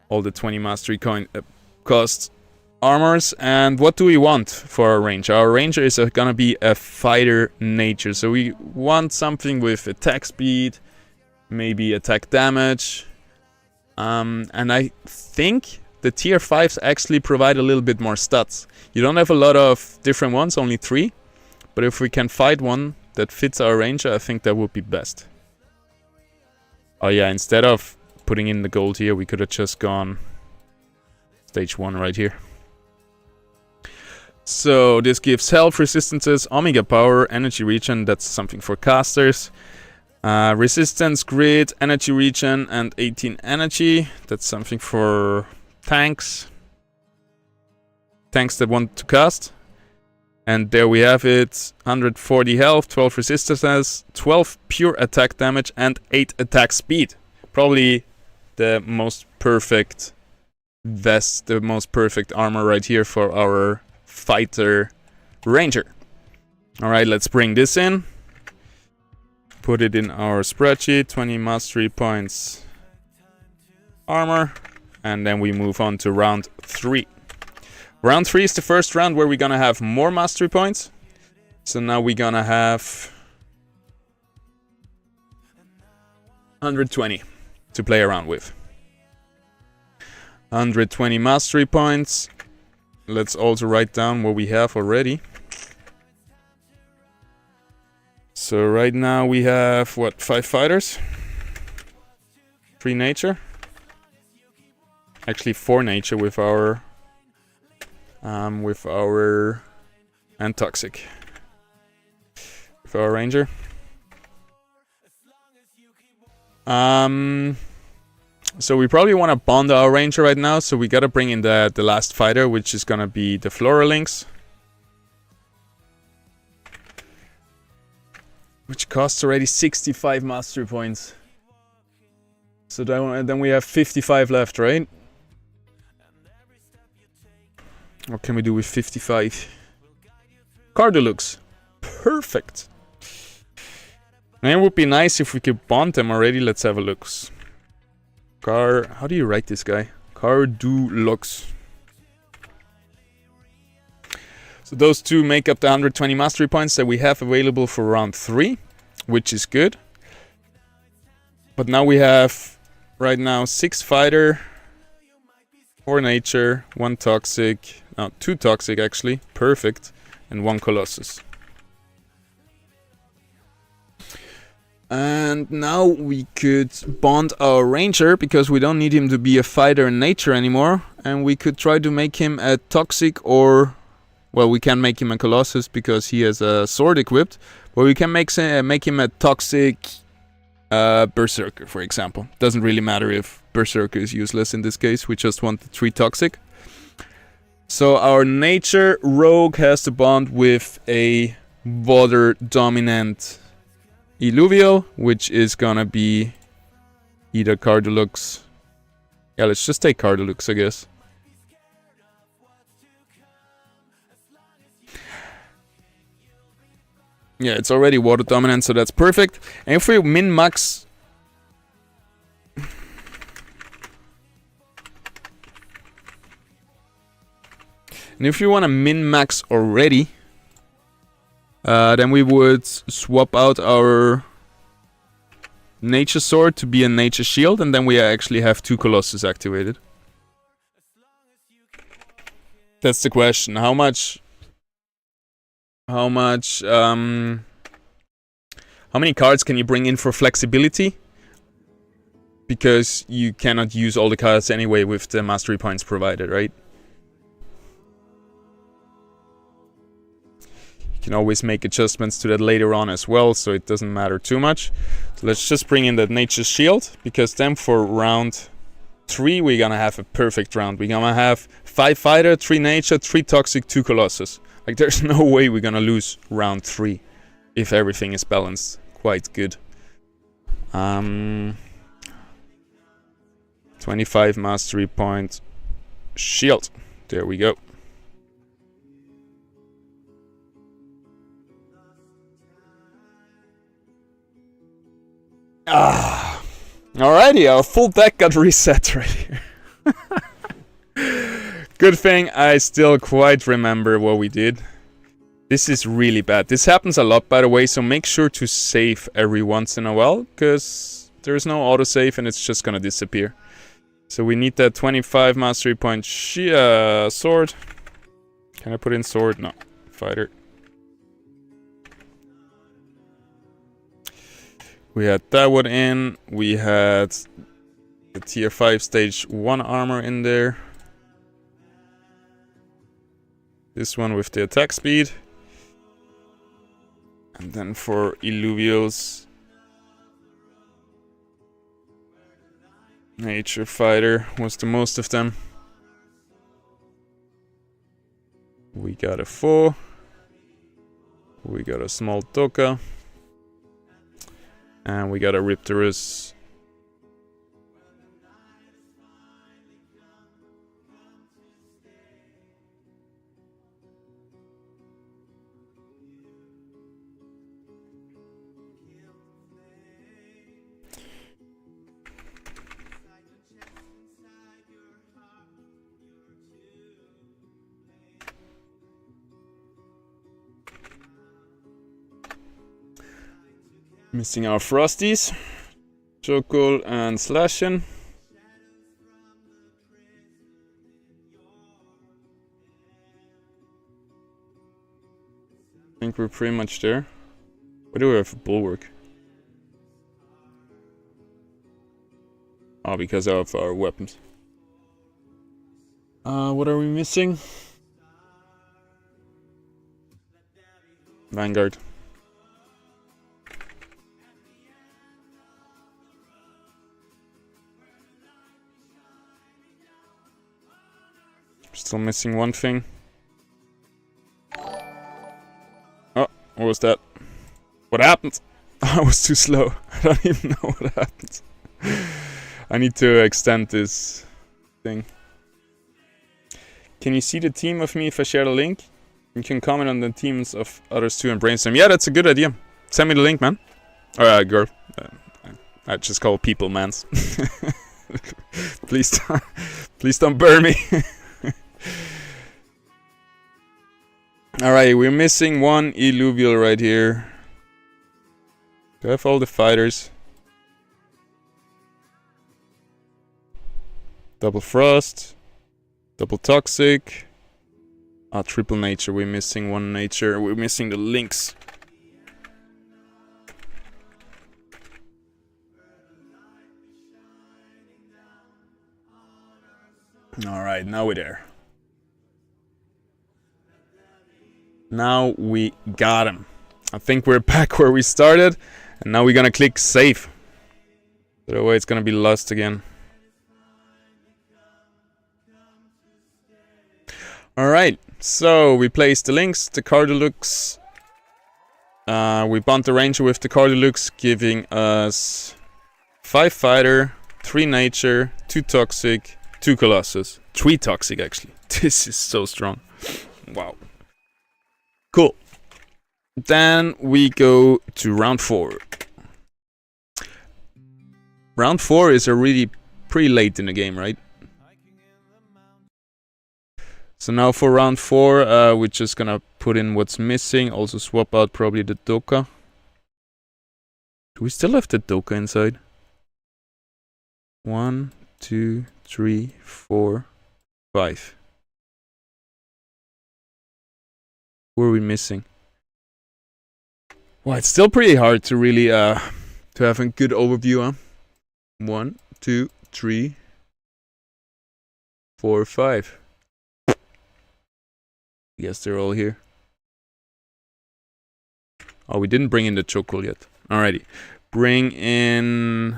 20 mastery coin cost armors. And what do we want for our ranger? Our ranger is gonna be a fighter nature, so we want something with attack speed, maybe attack damage, and I think the tier 5s actually provide a little bit more stats. You don't have a lot of different ones, only 3, but if we can find one that fits our ranger, I think that would be best. Oh yeah, instead of putting in the gold here, we could have just gone stage 1 right here. So this gives health, resistances, omega power, energy regen, that's something for casters. Resistance, grid, energy regen, and 18 energy, that's something for tanks. Tanks that want to cast. And there we have it, 140 health, 12 resistance, 12 pure attack damage, and 8 attack speed. Probably the most perfect vest, the most perfect armor right here for our fighter ranger. Alright, let's bring this in. Put it in our spreadsheet, 20 mastery points armor. And then we move on to round 3. Round 3 is the first round where we're gonna have more mastery points. So now we're gonna have 120 to play around with. 120 mastery points. Let's also write down what we have already. So right now we have, what, 5 fighters? 3 nature? Actually 4 nature with our and toxic. With our ranger. So we probably want to bond our ranger right now, so we gotta bring in the last fighter, which is gonna be the Floralinx. Which costs already 65 mastery points. So then we have 55 left, right? What can we do with 55? Car Deluxe. Perfect. And it would be nice if we could bond them already. Let's have a look. How do you write this guy? Car Deluxe. So those two make up the 120 mastery points that we have available for round 3, which is good. But now we have, right now, 6 fighter, 4 nature, 1 toxic, no, 2 toxic actually, perfect, and 1 colossus. And now we could bond our ranger, because we don't need him to be a fighter in nature anymore. And we could try to make him a toxic, or, well, we can make him a colossus because he has a sword equipped. But we can make him a toxic berserker, for example. Doesn't really matter if berserker is useless in this case. We just want the 3 toxic. So our nature rogue has to bond with a water dominant Illuvium, which is gonna be either Car Deluxe. Yeah, let's just take Car Deluxe, I guess. Yeah, it's already water dominant, so that's perfect. And if we min-max... And if you want to min-max already, then we would swap out our nature sword to be a nature shield, and then we actually have 2 colossus activated. That's the question. How many cards can you bring in for flexibility? Because you cannot use all the cards anyway with the mastery points provided, right? You can always make adjustments to that later on as well, so it doesn't matter too much. So let's just bring in that nature shield, because then for round 3 we're gonna have a perfect round. We're gonna have 5 fighter, 3 nature, 3 toxic, 2 colossus. Like, there's no way we're gonna lose round 3 if everything is balanced quite good. 25 mastery point shield. There we go. Alrighty, our full deck got reset right here. Good thing I still quite remember what we did. This is really bad. This happens a lot, by the way, so make sure to save every once in a while, because there's no autosave and it's just gonna disappear. So we need that 25 mastery point sword. Can I put in sword? No. Fighter. We had that one in. We had the tier 5 stage 1 armor in there. This one with the attack speed. And then for Illuvium's nature fighter was the most of them. We got a 4. We got a small Doka. And we got a Riptorus. Missing our Frosties, Chokol and Slashin. I think we're pretty much there. Why do we have a Bulwark? Oh, because of our weapons. What are we missing? Vanguard. Still missing one thing. Oh, what was that? What happened? I was too slow. I don't even know what happened. I need to extend this thing. Can you see the team of me if I share the link? You can comment on the teams of others too and brainstorm. Yeah, that's a good idea. Send me the link, man. Or girl. I just call people mans. Please don't burn me. Alright, we're missing one Illuvium right here. Do I have all the fighters? Double Frost. Double Toxic. Triple Nature. We're missing one Nature. We're missing the Lynx. Alright, now we're there. Now we got him. I think we're back where we started. And now we're gonna click save. Otherwise it's gonna be lost again. Alright, so we placed the links, the Cardilux. We bond the Ranger with the Cardilux, giving us 5 Fighter, 3 Nature, 2 Toxic, 2 Colossus. 3 Toxic actually. This is so strong. Wow. Cool. Then we go to round 4. Round 4 is already pretty late in the game, right? So now for round 4, we're just gonna put in what's missing. Also swap out probably the Doka. Do we still have the Doka inside? 1, 2, 3, 4, 5. Who are we missing? Well, it's still pretty hard to really to have a good overview, huh? 1, 2, 3, 4, 5. Yes, they're all here. Oh, we didn't bring in the Chokol yet. Alrighty. Bring in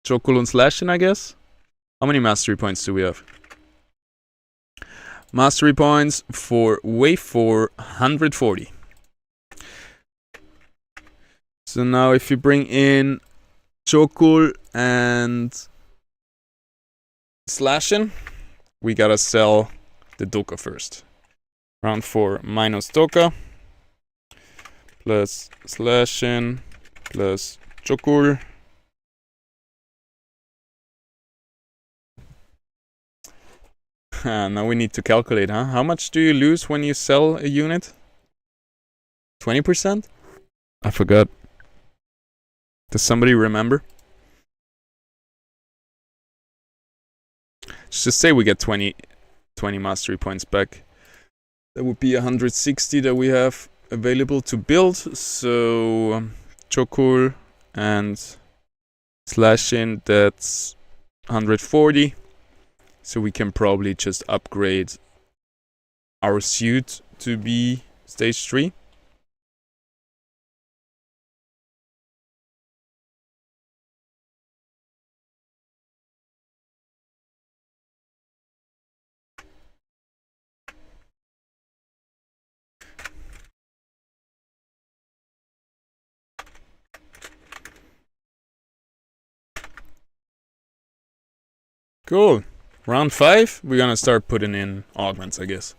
Chokol and Slashin, I guess. How many mastery points do we have? Mastery points for wave 4, 140. So now if you bring in Chokol and Slashin, we gotta sell the Doka first. Round 4 minus Doka plus Slashin plus Chokol. Now we need to calculate, huh? How much do you lose when you sell a unit? 20%? I forgot. Does somebody remember? Let's just say we get 20 mastery points back. That would be 160 that we have available to build. So Chokol and Slashin, that's 140. So we can probably just upgrade our suit to be stage 3. Cool. Round 5, we're gonna start putting in augments, I guess.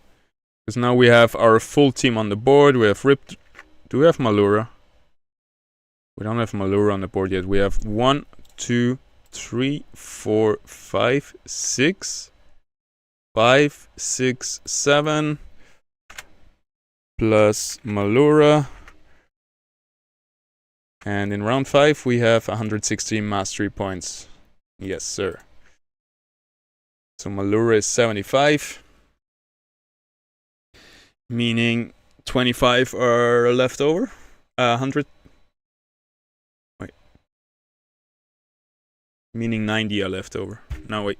Because now we have our full team on the board. We have Ripped. Do we have Malura? We don't have Malura on the board yet. We have 1, 2, 3, 4, 5, 6. 5, 6, 7. Plus Malura. And in round 5, we have 160 mastery points. Yes, sir. So Malura is 75, meaning 25 are left over. 100. Wait. Meaning 90 are left over. No, wait.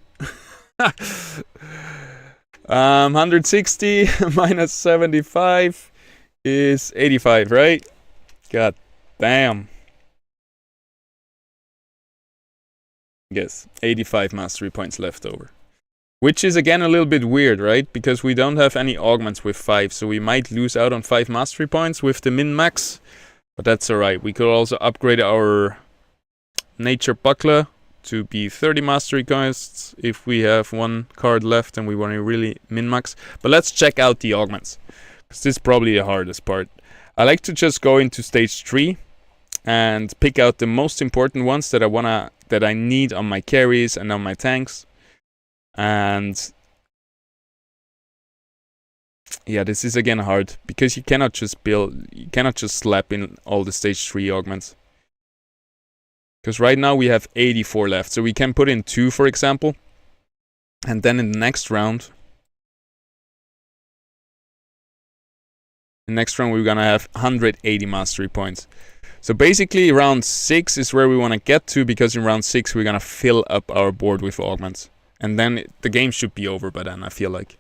160 minus 75 is 85, right? God damn. Yes, 85 mastery points left over. Which is again a little bit weird, right? Because we don't have any augments with 5, so we might lose out on 5 mastery points with the min-max. But that's alright. We could also upgrade our Nature Buckler to be 30 Mastery Coins if we have one card left and we want to really min-max. But let's check out the augments, because this is probably the hardest part. I like to just go into stage 3 and pick out the most important ones that I need on my carries and on my tanks. And yeah, this is again hard because you cannot just slap in all the stage 3 augments. Because right now we have 84 left, so we can put in 2, for example, and then in the next round we're gonna have 180 mastery points. So basically round 6 is where we want to get to, because in round 6 we're gonna fill up our board with augments, and then the game should be over by then, I feel like.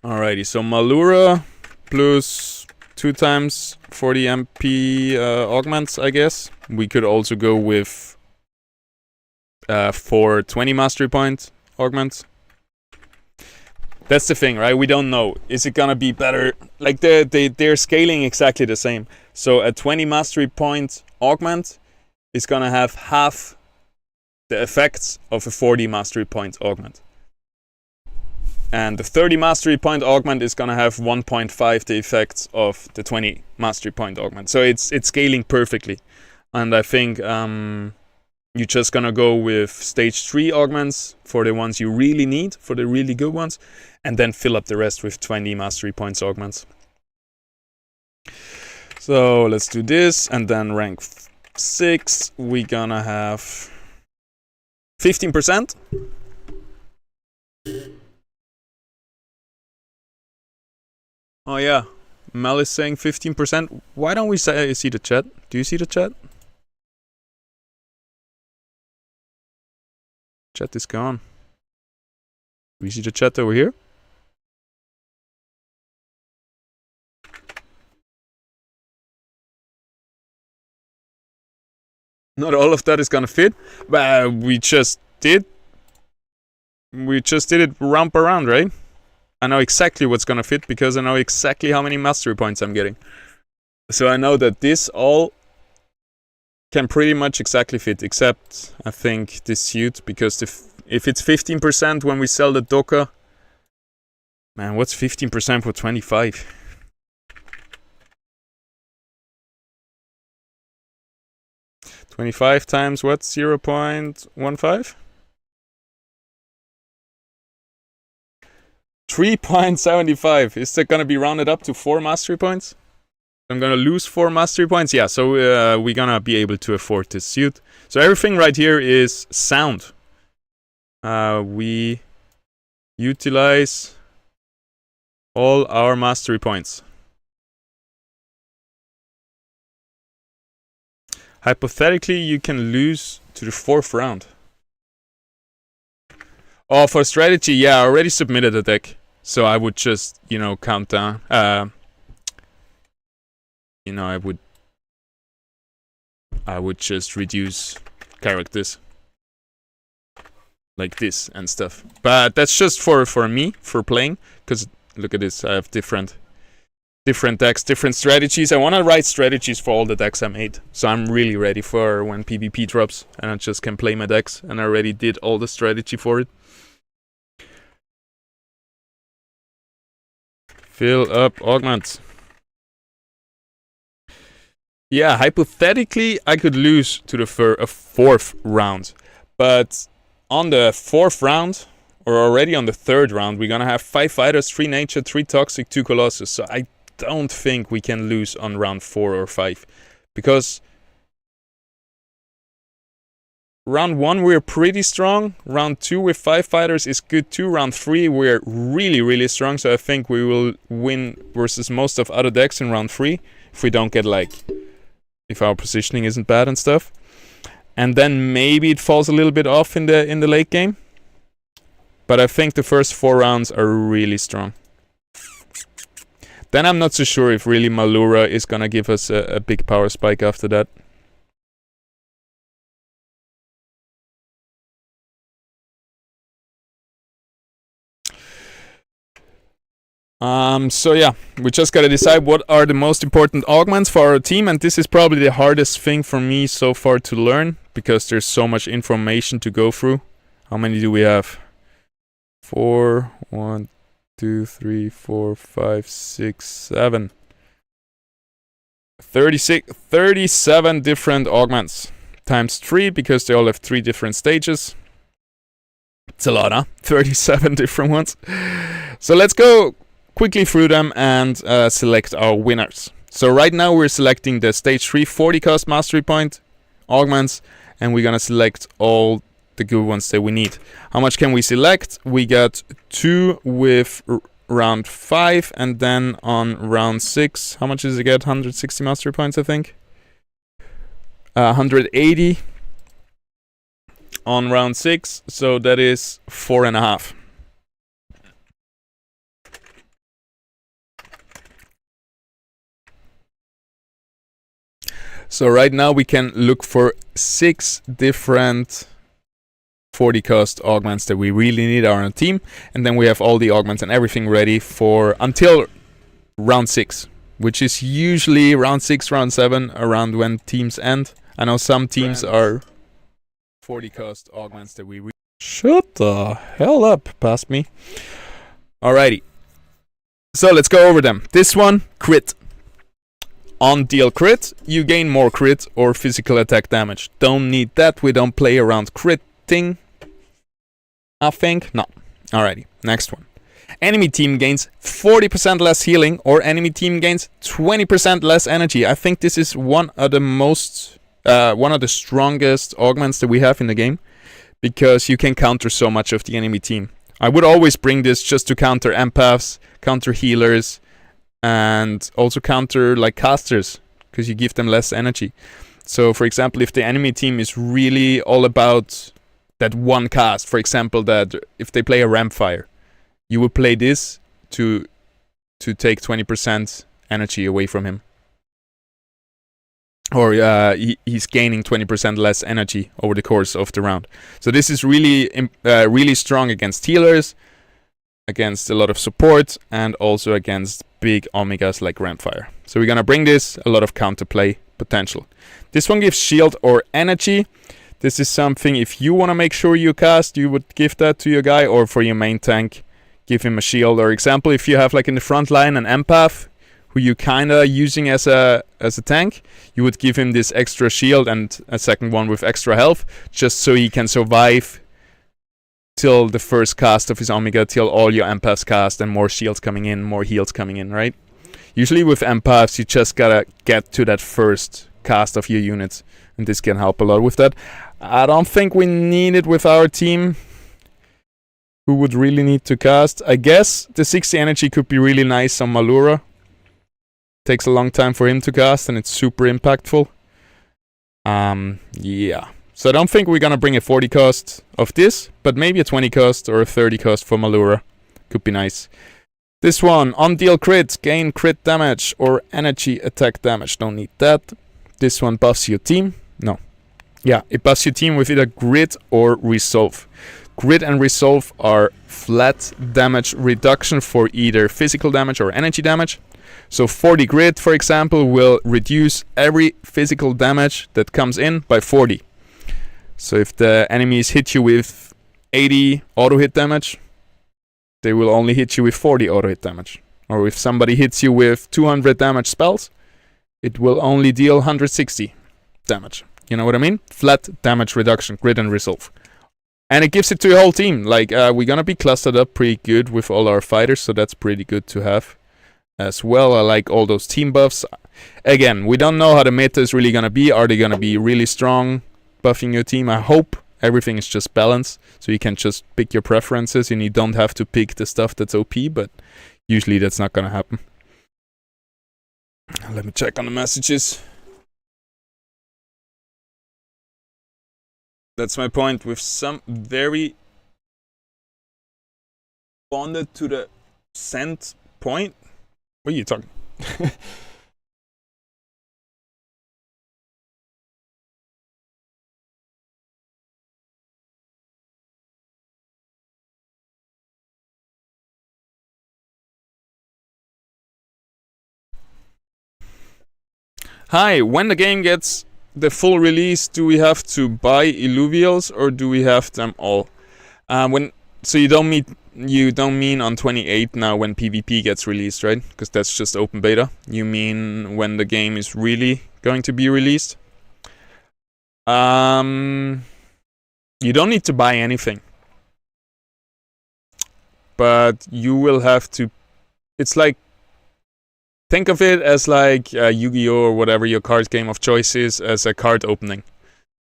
Alrighty, so Malura plus 2 times 40 MP augments, I guess. We could also go with 4 20 mastery point augments. That's the thing, right? We don't know. Is it gonna be better? Like they're scaling exactly the same. So a 20 mastery point augment is gonna have half the effects of a 40 mastery point augment. And the 30 mastery point augment is gonna have 1.5 the effects of the 20 mastery point augment. So it's scaling perfectly. And I think you're just gonna go with stage 3 augments for the ones you really need, for the really good ones, and then fill up the rest with 20 mastery points augments. So let's do this, and then rank 6, we're gonna have 15%. Oh yeah, Mel is saying 15%. Why don't we see the chat? Do you see the chat? Chat is gone. We see the chat over here. Not all of that is gonna fit, but we just did it romp around, right? I know exactly what's gonna fit because I know exactly how many mastery points I'm getting. So I know that this all can pretty much exactly fit, except I think this suit, because if it's 15% when we sell the Doka, man, what's 15% for 25? $25 times what? 0.15? 3.75. Is that gonna be rounded up to 4 mastery points? I'm gonna lose 4 mastery points. Yeah, so we're gonna be able to afford this suit. So everything right here is sound. We utilize all our mastery points. Hypothetically, you can lose to the 4th round. Oh, for strategy, yeah, I already submitted a deck. So I would just, count down. I would just reduce characters like this and stuff. But that's just for me, for playing. Because look at this, I have different decks, different strategies. I want to write strategies for all the decks I made. So I'm really ready for when PvP drops. And I just can play my decks. And I already did all the strategy for it. Fill up augments. Yeah, hypothetically, I could lose to the 4th round. But on the 4th round, or already on the 3rd round, we're gonna have 5 fighters, 3 nature, 3 toxic, 2 colossus. So I don't think we can lose on round 4 or 5. Because round 1 we're pretty strong. Round 2 with 5 fighters is good too. Round 3 we're really, really strong. So I think we will win versus most of other decks in round 3. If we don't get if our positioning isn't bad and stuff. And then maybe it falls a little bit off in the late game. But I think the first 4 rounds are really strong. Then I'm not so sure if really Malura is gonna give us a big power spike after that. So yeah, we just gotta decide what are the most important augments for our team, and this is probably the hardest thing for me so far to learn because there's so much information to go through. How many do we have? 4, 1, 2, 3, 4, 5, 6, 7. 37 different augments times 3 because they all have 3 different stages. It's a lot, huh? 37 different ones. So let's go quickly through them and select our winners. So right now we're selecting the stage 3 40 cost mastery point augments, and we're gonna select all the good ones that we need. How much can we select? We got 2 with round 5, and then on round 6, how much does it get? 160 mastery points, I think. 180 on round 6, so that is 4.5. So right now we can look for 6 different 40 cost augments that we really need on our team, and then we have all the augments and everything ready for until round 6, which is usually round 6, round 7, around when teams end. I know some teams are 40 cost augments that we shut the hell up past me. Alrighty, so let's go over them. This one, crit. On deal crit, you gain more crit or physical attack damage. Don't need that, we don't play around critting, I think. No. Alrighty, next one. Enemy team gains 40% less healing, or enemy team gains 20% less energy. I think this is one of the strongest augments that we have in the game, because you can counter so much of the enemy team. I would always bring this just to counter empaths, counter healers, and also counter like casters, because you give them less energy. So for example, if the enemy team is really all about that one cast, for example, that if they play a Rampfire, you would play this to take 20% energy away from him, or he's gaining 20% less energy over the course of the round. So this is really strong against healers, against a lot of support, and also against big omegas like Rampfire. So we're gonna bring this, a lot of counterplay potential. This one gives shield or energy. This is something, if you want to make sure you cast, you would give that to your guy, or for your main tank, give him a shield. Or example, if you have like in the front line an empath who you kinda using as a tank, you would give him this extra shield and a second one with extra health, just so he can survive till the first cast of his Omega, till all your empaths cast and more shields coming in, more heals coming in, right? Usually with empaths, you just gotta get to that first cast of your units, and this can help a lot with that. I don't think we need it with our team, who would really need to cast. I guess the 60 energy could be really nice on Malura. Takes a long time for him to cast, and it's super impactful. Yeah. So I don't think we're gonna bring a 40 cost of this, but maybe a 20 cost or a 30 cost for Malura. Could be nice. This one, on deal crit, gain crit damage or energy attack damage. Don't need that. This one buffs your team. No. Yeah, it buffs your team with either grit or resolve. Grit and resolve are flat damage reduction for either physical damage or energy damage. So 40 grit, for example, will reduce every physical damage that comes in by 40. So if the enemies hit you with 80 auto hit damage, they will only hit you with 40 auto hit damage. Or if somebody hits you with 200 damage spells, it will only deal 160 damage. You know what I mean? Flat damage reduction, grit and resolve. And it gives it to your whole team. Like, we're gonna be clustered up pretty good with all our fighters, so that's pretty good to have as well. I like all those team buffs. Again, we don't know how the meta is really gonna be. Are they gonna be really strong buffing your team? I hope everything is just balanced, so you can just pick your preferences and you don't have to pick the stuff that's OP, but usually that's not gonna happen. Let me check on the messages. That's my point, with some very bonded to the send point. What are you talking? Hi, when the game gets the full release, do we have to buy Illuvials or do we have them all? So you don't mean on 28 now when PvP gets released, right? Because that's just open beta. You mean when the game is really going to be released? You don't need to buy anything, but you will have to. It's like, think of it as like Yu-Gi-Oh or whatever your card game of choice is, as a card opening.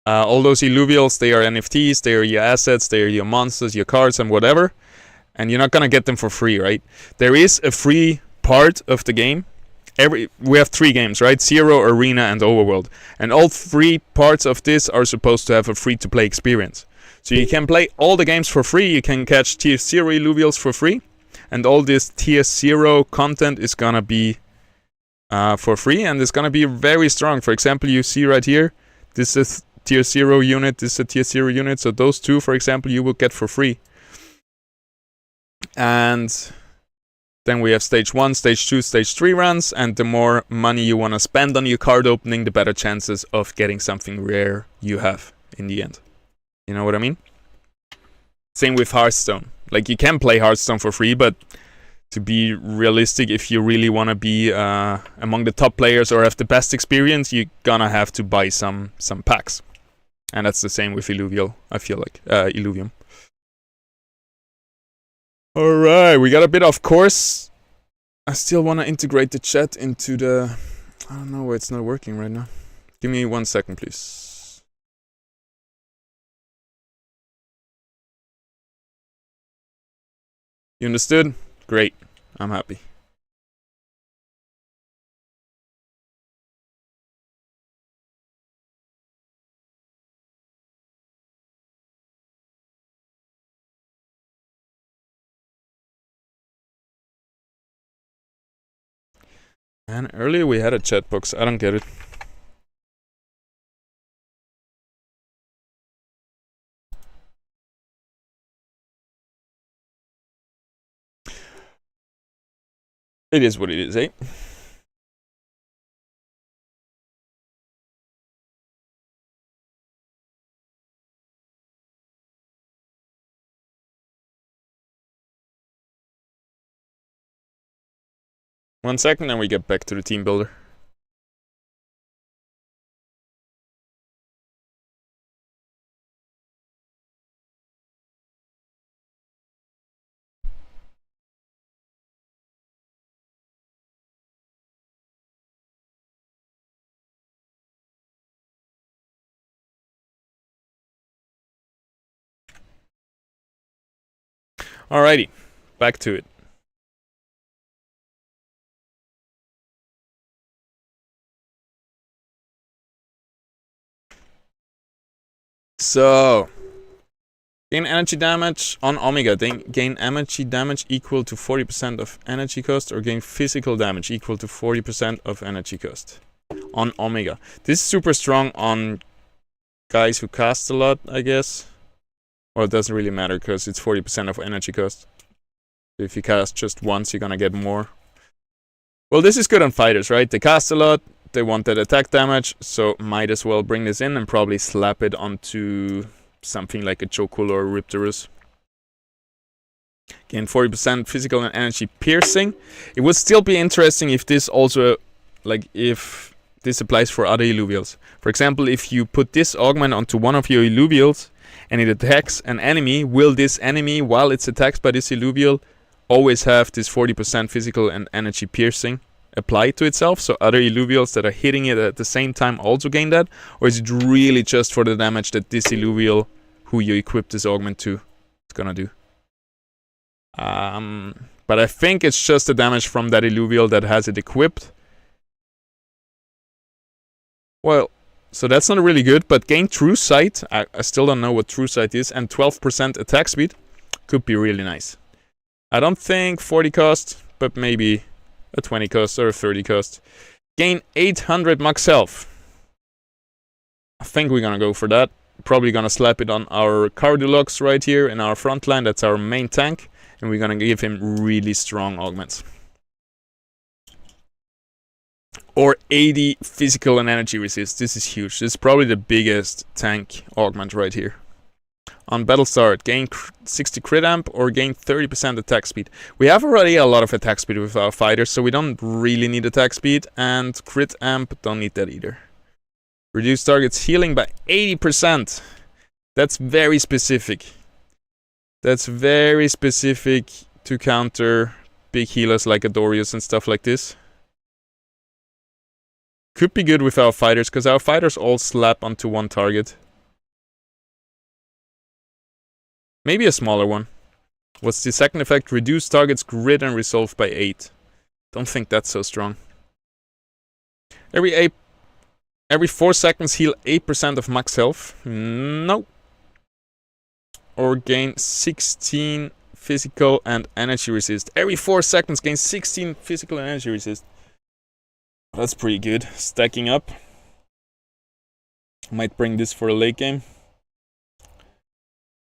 All those Illuvials, they are NFTs, they are your assets, they are your monsters, your cards, and whatever. And you're not gonna get them for free, right? There is a free part of the game. We have 3 games, right? Zero, Arena, and Overworld. And all 3 parts of this are supposed to have a free-to-play experience. So you can play all the games for free. You can catch Tier 0 Illuvials for free. And all this Tier 0 content is gonna be for free, and it's gonna be very strong. For example, you see right here, this is Tier 0 unit, this is a Tier 0 unit. So those 2, for example, you will get for free. And then we have stage 1, stage 2, stage 3 runs, and the more money you want to spend on your card opening, the better chances of getting something rare you have in the end. You know what I mean? Same with Hearthstone. Like, you can play Hearthstone for free, but to be realistic, if you really want to be among the top players or have the best experience, you're gonna have to buy some packs. And that's the same with Illuvial, I feel like. Illuvium. Alright, we got a bit off course. I still want to integrate the chat into the... I don't know why it's not working right now. Give me 1 second, please. You understood? Great. I'm happy. And earlier we had a chat box. I don't get it. It is what it is, eh? One second and we get back to the team builder. Alrighty, back to it. So, gain energy damage on Omega. Gain energy damage equal to 40% of energy cost, or gain physical damage equal to 40% of energy cost on Omega. This is super strong on guys who cast a lot, I guess. Well, it doesn't really matter because it's 40% of energy cost. If you cast just once, you're gonna get more. Well, this is good on fighters, right? They cast a lot, they want that attack damage, so might as well bring this in and probably slap it onto something like a Chokul or a Riptorus. Gain 40% physical and energy piercing. It would still be interesting if this also, like, if this applies for other Illuvials. For example, if you put this augment onto one of your Illuvials and it attacks an enemy, will this enemy, while it's attacked by this Illuvial, always have this 40% physical and energy piercing applied to itself? So other Illuvials that are hitting it at the same time also gain that? Or is it really just for the damage that this Illuvial, who you equip this augment to, is gonna do? But I think it's just the damage from that Illuvial that has it equipped. Well, so that's not really good, but gain True Sight. I still don't know what True Sight is, and 12% attack speed could be really nice. I don't think 40 cost, but maybe a 20 cost or a 30 cost. Gain 800 max health. I think we're gonna go for that. Probably gonna slap it on our Cardulux right here in our front line. That's our main tank. And we're gonna give him really strong augments. Or 80 physical and energy resist. This is huge. This is probably the biggest tank augment right here. On battle start, gain 60 crit amp or gain 30% attack speed. We have already a lot of attack speed with our fighters, so we don't really need attack speed. And crit amp, don't need that either. Reduce target's healing by 80%. That's very specific. That's very specific to counter big healers like Adorius and stuff like this. Could be good with our fighters, because our fighters all slap onto one target. Maybe a smaller one. What's the second effect? Reduce target's grit and resolve by 8. Don't think that's so strong. Every 4 seconds heal 8% of max health. No. Or gain 16 physical and energy resist. Every 4 seconds gain 16 physical and energy resist. That's pretty good. Stacking up. Might bring this for a late game.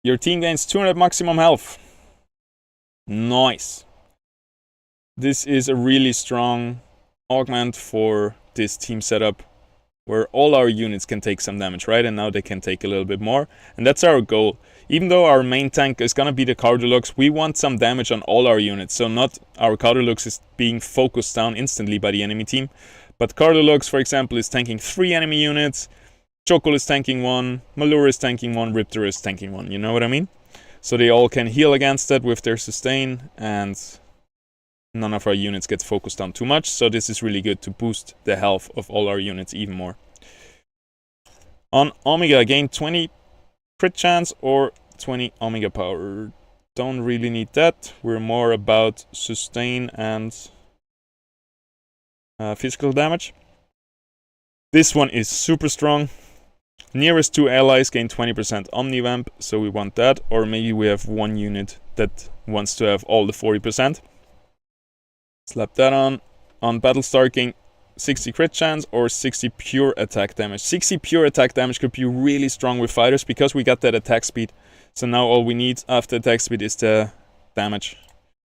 Your team gains 200 maximum health. Nice. This is a really strong augment for this team setup, where all our units can take some damage, right? And now they can take a little bit more. And that's our goal. Even though our main tank is gonna be the Cardulux, we want some damage on all our units. So not our Cardulux is being focused down instantly by the enemy team. But Cardulux, for example, is tanking 3 enemy units. Chokol is tanking 1. Malur is tanking 1. Riptor is tanking 1. You know what I mean? So they all can heal against that with their sustain. And none of our units gets focused on too much. So this is really good to boost the health of all our units even more. On Omega, gain 20 crit chance or 20 Omega power. Don't really need that. We're more about sustain and physical damage. This one is super strong. Nearest 2 allies gain 20% Omnivamp, so we want that. Or maybe we have one unit that wants to have all the 40%. Slap that on. On battle start, gain 60 crit chance or 60 pure attack damage. 60 pure attack damage could be really strong with fighters because we got that attack speed. So now all we need after attack speed is the damage.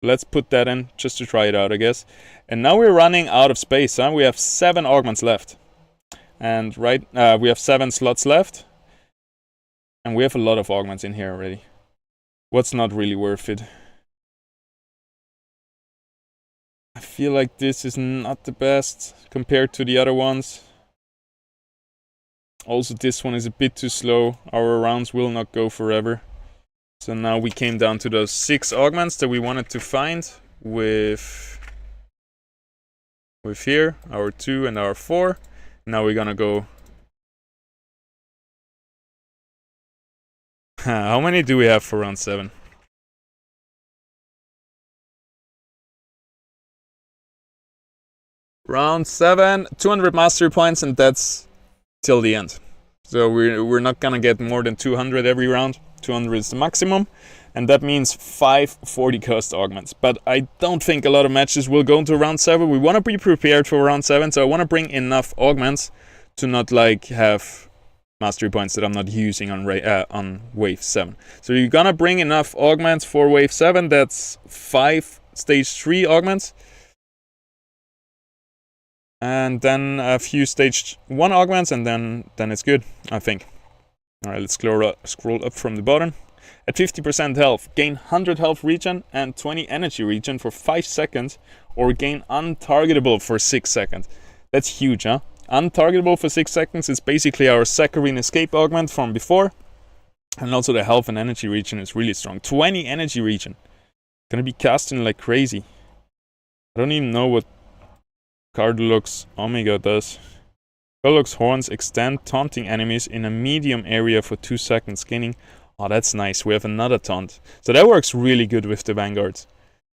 Let's put that in just to try it out, I guess. And now we're running out of space, huh? We have 7 augments left. And we have 7 slots left. And we have a lot of augments in here already. What's not really worth it? I feel like this is not the best compared to the other ones. Also, this one is a bit too slow. Our rounds will not go forever. So now we came down to those 6 augments that we wanted to find with here, our 2 and our 4. Now we're gonna go. How many do we have for round 7? Round 7, 200 mastery points, and that's till the end. So we're not gonna get more than 200 every round. 200 is the maximum, and that means 5 40 cost augments. But I don't think a lot of matches will go into round 7. We want to be prepared for round 7, so I want to bring enough augments to not like have mastery points that I'm not using on wave 7. So you're gonna bring enough augments for wave 7. That's 5 stage 3 augments. And then a few stage 1 augments, and then it's good, I think. Alright, let's scroll up from the bottom. At 50% health, gain 100 health regen and 20 energy regen for 5 seconds, or gain untargetable for 6 seconds. That's huge, huh? Untargetable for 6 seconds is basically our saccharine escape augment from before. And also the health and energy regen is really strong. 20 energy regen. Gonna be casting like crazy. I don't even know what Cardulux Omega does. Cardulux horns extend, taunting enemies in a medium area for 2 seconds, gaining. Oh, that's nice. We have another taunt. So that works really good with the vanguards.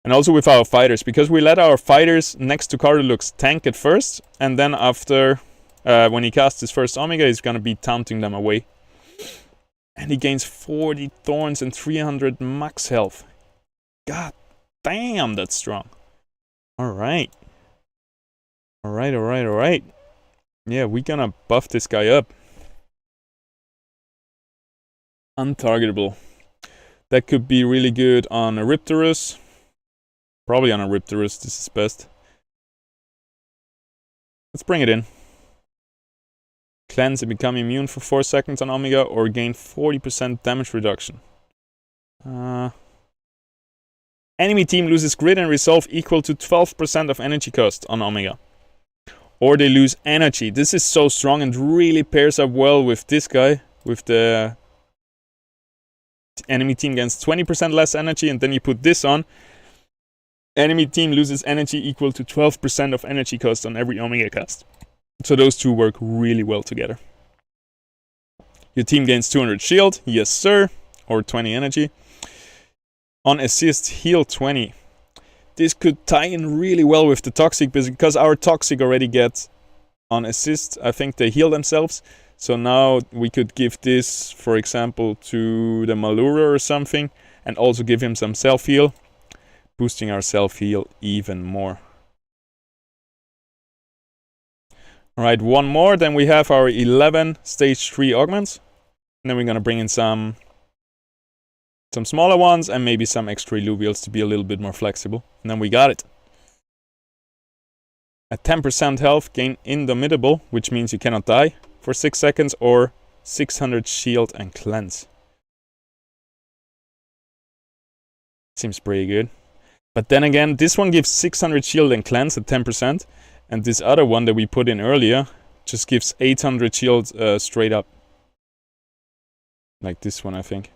And also with our fighters, because we let our fighters next to Cardulux tank it first, and then after, when he casts his first Omega, he's gonna be taunting them away. And he gains 40 thorns and 300 max health. God damn, that's strong. Alright. Alright. Yeah, we're gonna buff this guy up. Untargetable. That could be really good on a Riptorus. Probably on a Riptorus, this is best. Let's bring it in. Cleanse and become immune for 4 seconds on Omega, or gain 40% damage reduction. Enemy team loses grit and resolve equal to 12% of energy cost on Omega. Or they lose energy. This is so strong and really pairs up well with this guy. With the enemy team gains 20% less energy, and then you put this on. Enemy team loses energy equal to 12% of energy cost on every Omega cast. So those two work really well together. Your team gains 200 shield. Yes, sir. Or 20 energy. On assist, heal 20. This could tie in really well with the Toxic, because our Toxic already gets on assist. I think they heal themselves. So now we could give this, for example, to the Malura or something. And also give him some self-heal. Boosting our self-heal even more. Alright, one more. Then we have our 11 stage 3 augments. And then we're going to bring in some smaller ones and maybe some extra Illuvials to be a little bit more flexible. And then we got it. At 10% health, gain Indomitable, which means you cannot die for 6 seconds, or 600 shield and cleanse. Seems pretty good. But then again, this one gives 600 shield and cleanse at 10%. And this other one that we put in earlier just gives 800 shield straight up. Like this one, I think.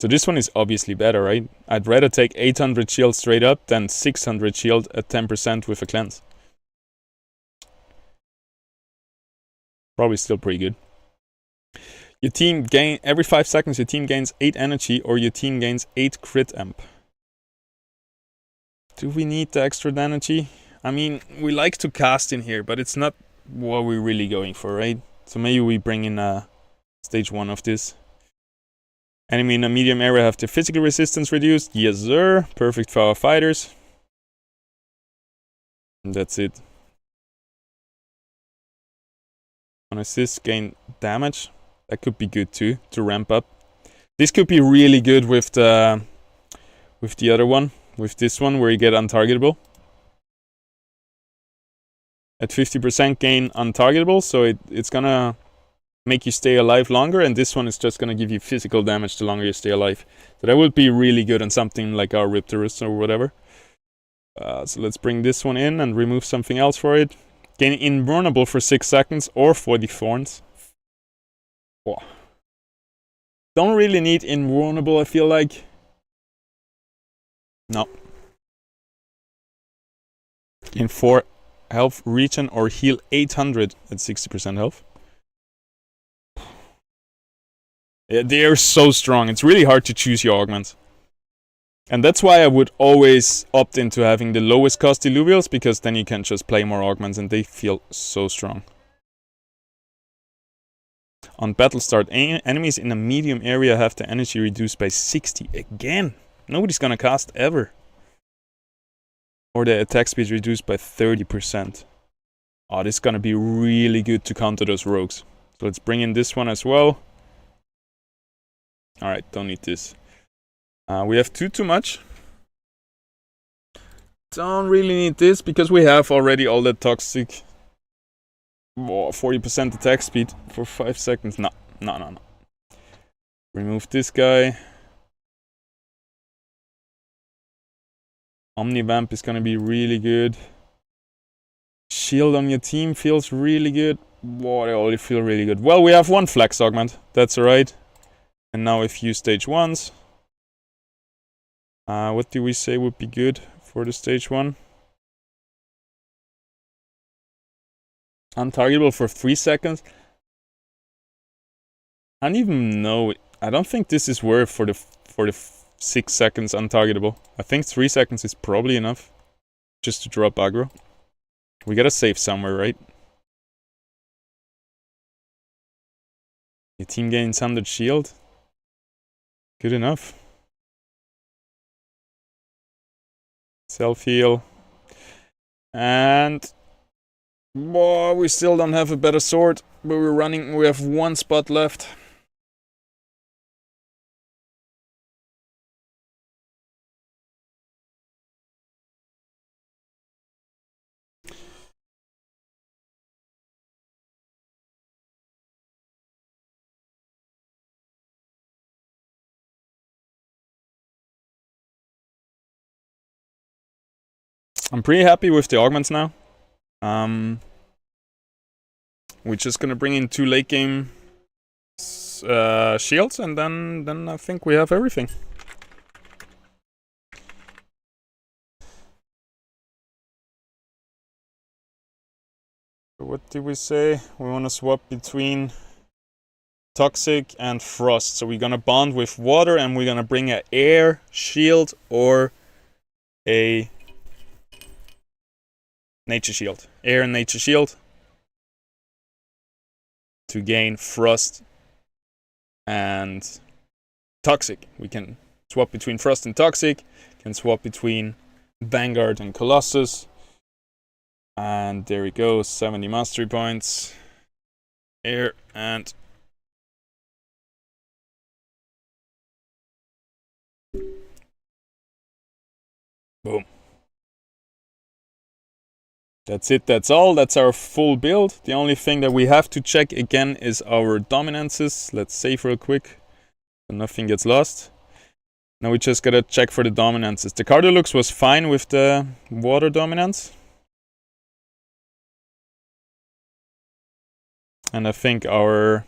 So this one is obviously better, right? I'd rather take 800 shield straight up than 600 shield at 10% with a cleanse. Probably still pretty good. Your team gain every 5 seconds. Your team gains 8 energy, or your team gains 8 crit amp. Do we need the extra energy? I mean, we like to cast in here, but it's not what we're really going for, right? So maybe we bring in stage 1 of this. Enemy in a medium area have their physical resistance reduced. Yes, sir. Perfect for our fighters. And that's it. On assist, gain damage. That could be good too, to ramp up. This could be really good with the other one. With this one, where you get untargetable. At 50% gain untargetable, so it's gonna make you stay alive longer, and this one is just gonna give you physical damage the longer you stay alive. So that would be really good on something like our Riptorus or whatever. So let's bring this one in and remove something else for it. Gain invulnerable for 6 seconds or 40 thorns. Whoa. Don't really need invulnerable, I feel like. No. Gain 4 health regen or heal 800 at 60% health. Yeah, they are so strong. It's really hard to choose your augments. And that's why I would always opt into having the lowest cost Illuvials, because then you can just play more augments and they feel so strong. On battle start, enemies in a medium area have the energy reduced by 60. Again, nobody's gonna cast ever. Or the attack speed reduced by 30%. Oh, this is gonna be really good to counter those rogues. So let's bring in this one as well. Alright, don't need this. We have too much. Don't really need this, because we have already all that toxic. 40% attack speed for 5 seconds. No. Remove this guy. Omnivamp is gonna be really good. Shield on your team feels really good. Whoa, they already feel really good. Well, we have one flex augment. That's alright. And now a few stage 1s. What do we say would be good for the stage 1? Untargetable for 3 seconds. I don't even know. I don't think this is worth for the 6 seconds untargetable. I think 3 seconds is probably enough just to drop aggro. We gotta save somewhere, right? Your team gains 100 shield. Good enough. Self-heal. And... Boy, we still don't have a better sword. But we have 1 spot left. I'm pretty happy with the augments now. We're just gonna bring in 2 late game shields, and then I think we have everything. What did we say? We want to swap between toxic and frost. So we're gonna bond with water, and we're gonna bring an air shield or a nature shield. Air and nature shield to gain frost and toxic. We can swap between frost and toxic. Can swap between Vanguard and Colossus. And there we go, 70 mastery points. Air and boom. That's it, that's all. That's our full build. The only thing that we have to check again is our dominances. Let's save real quick so nothing gets lost. Now we just gotta check for the dominances. The Cardiolux was fine with the water dominance. And I think our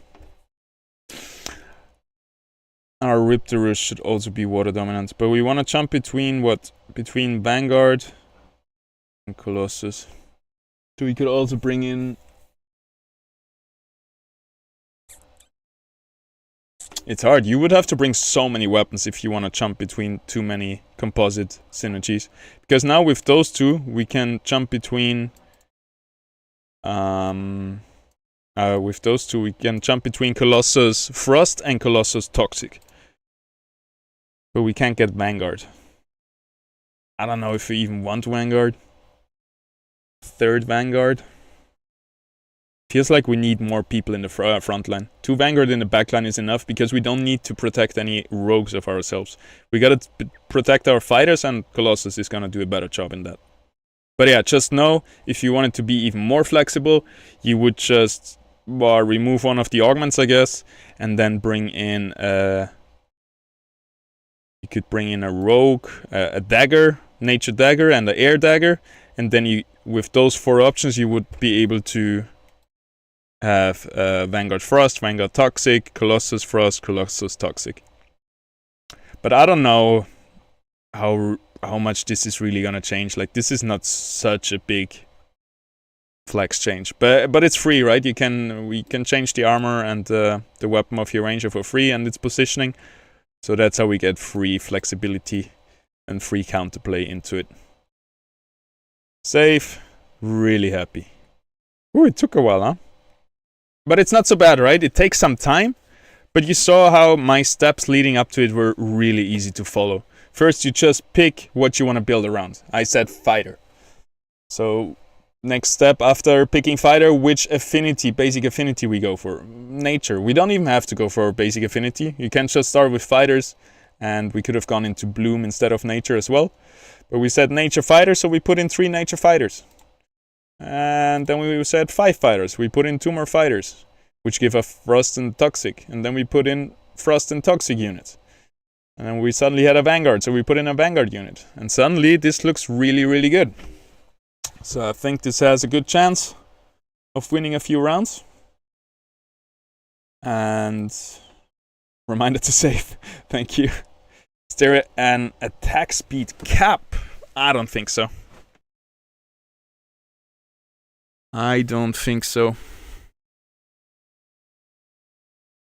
Riptorus should also be water dominant. But we want to jump between what? Between Vanguard and Colossus. So we could also bring in... It's hard. You would have to bring so many weapons if you want to jump between too many composite synergies. Because now with those two, we can jump between... with those two, we can jump between Colossus Frost and Colossus Toxic. But we can't get Vanguard. I don't know if we even want Vanguard. 3rd Vanguard. Feels like we need more people in the front line. 2 Vanguard in the back line is enough because we don't need to protect any rogues of ourselves. We gotta protect our fighters, and Colossus is gonna do a better job in that. But yeah, just know, if you wanted to be even more flexible, you would just remove one of the augments, I guess, and then bring in you could bring in a rogue, a dagger, nature dagger, and an air dagger, and then you, with those 4 options, you would be able to have Vanguard Frost, Vanguard Toxic, Colossus Frost, Colossus Toxic. But I don't know how much this is really gonna change. Like, this is not such a big flex change, but it's free, right? We can change the armor and the weapon of your ranger for free, and its positioning. So that's how we get free flexibility and free counterplay into it. Save. Really happy. Ooh, it took a while, huh? But it's not so bad, right? It takes some time, but you saw how my steps leading up to it were really easy to follow. First, you just pick what you want to build around. I said fighter. So next step after picking fighter, which affinity, basic affinity we go for? Nature. We don't even have to go for basic affinity. You can just start with fighters, and we could have gone into bloom instead of nature as well. But we said nature fighter, so we put in 3 nature fighters. And then we said 5 fighters. We put in 2 more fighters, which give us frost and toxic. And then we put in frost and toxic units. And then we suddenly had a vanguard, so we put in a vanguard unit. And suddenly this looks really, really good. So I think this has a good chance of winning a few rounds. And reminder to save. Thank you. Is there an attack speed cap? I don't think so. I don't think so.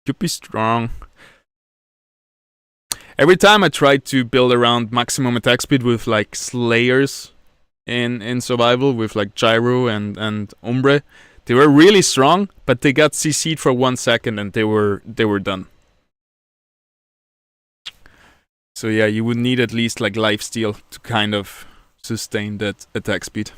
Could be strong. Every time I tried to build around maximum attack speed with like slayers in survival, with like Gyro and Umbre, they were really strong, but they got CC'd for 1 second and they were done. So yeah, you would need at least like lifesteal to kind of sustain that attack speed.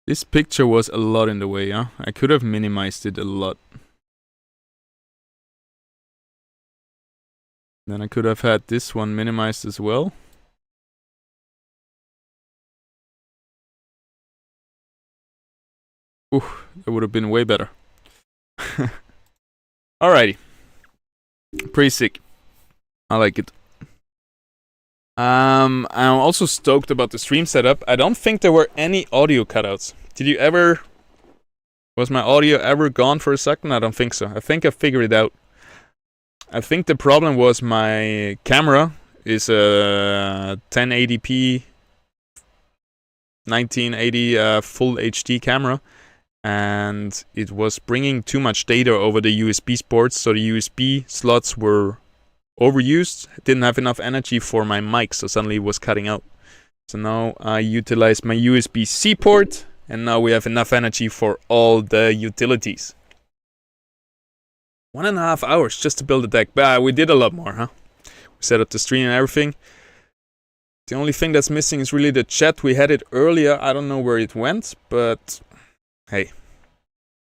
This picture was a lot in the way, huh? I could have minimized it a lot. Then I could have had this one minimized as well. Ooh, that would have been way better. Alrighty. Pretty sick. I like it. I'm also stoked about the stream setup. I don't think there were any audio cutouts. Did you ever... Was my audio ever gone for a second? I don't think so. I think I figured it out. I think the problem was my camera is a 1080p 1980 full HD camera, and it was bringing too much data over the USB ports, so the USB slots were overused. Didn't have enough energy for my mic, so suddenly it was cutting out. So now I utilized my USB-C port, and now we have enough energy for all the utilities. 1.5 hours just to build a deck. But we did a lot more, huh? We set up the stream and everything. The only thing that's missing is really the chat. We had it earlier. I don't know where it went, but hey,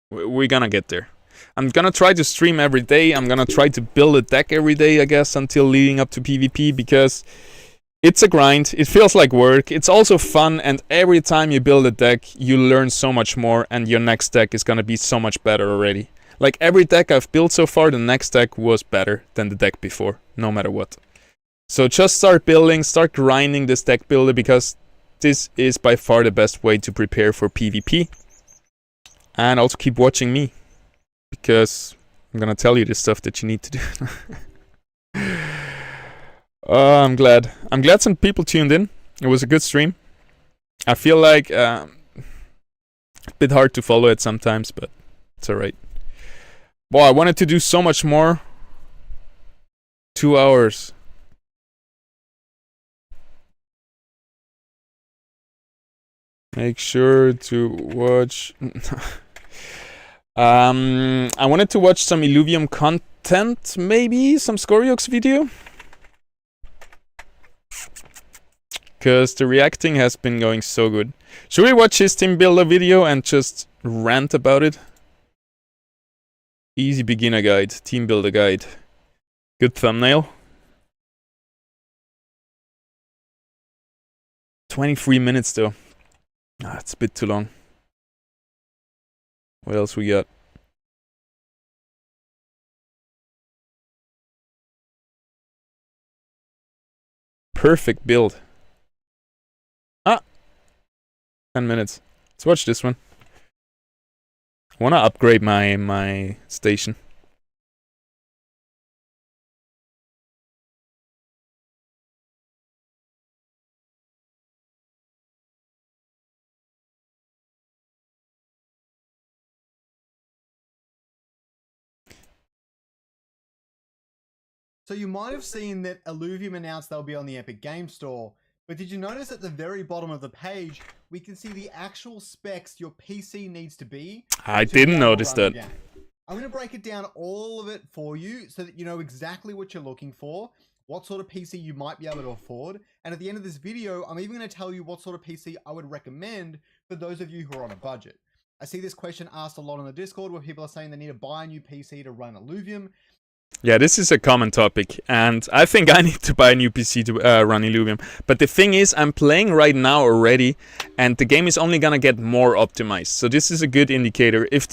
we're gonna get there. I'm gonna try to stream every day. I'm gonna try to build a deck every day, I guess, until leading up to PvP, because it's a grind. It feels like work. It's also fun, and every time you build a deck, you learn so much more, and your next deck is gonna be so much better already. Like every deck I've built so far, the next deck was better than the deck before, no matter what. So just start building, start grinding this deck builder, because this is by far the best way to prepare for PvP. And also keep watching me, because I'm gonna tell you the stuff that you need to do. Oh, I'm glad. I'm glad some people tuned in. It was a good stream. I feel like a bit hard to follow it sometimes, but it's alright. Boy, I wanted to do so much more. 2 hours. Make sure to watch. I wanted to watch some Illuvium content, maybe some Scoriox video, because the reacting has been going so good. Should we watch his team builder video and just rant about it? Easy beginner guide, team builder guide. Good thumbnail. 23 minutes though. Ah, it's a bit too long. What else we got? Perfect build. 10 minutes. Let's watch this one. I wanna upgrade my station. So you might have seen that Illuvium announced they'll be on the Epic Game Store, but did you notice at the very bottom of the page, we can see the actual specs your PC needs to be? I didn't notice that. I'm going to break it down all of it for you so that you know exactly what you're looking for, what sort of PC you might be able to afford, and at the end of this video, I'm even going to tell you what sort of PC I would recommend for those of you who are on a budget. I see this question asked a lot on the Discord where people are saying they need to buy a new PC to run Illuvium. Yeah, this is a common topic, and I think I need to buy a new PC to run Illuvium. But the thing is, I'm playing right now already, and the game is only gonna get more optimized. So this is a good indicator. If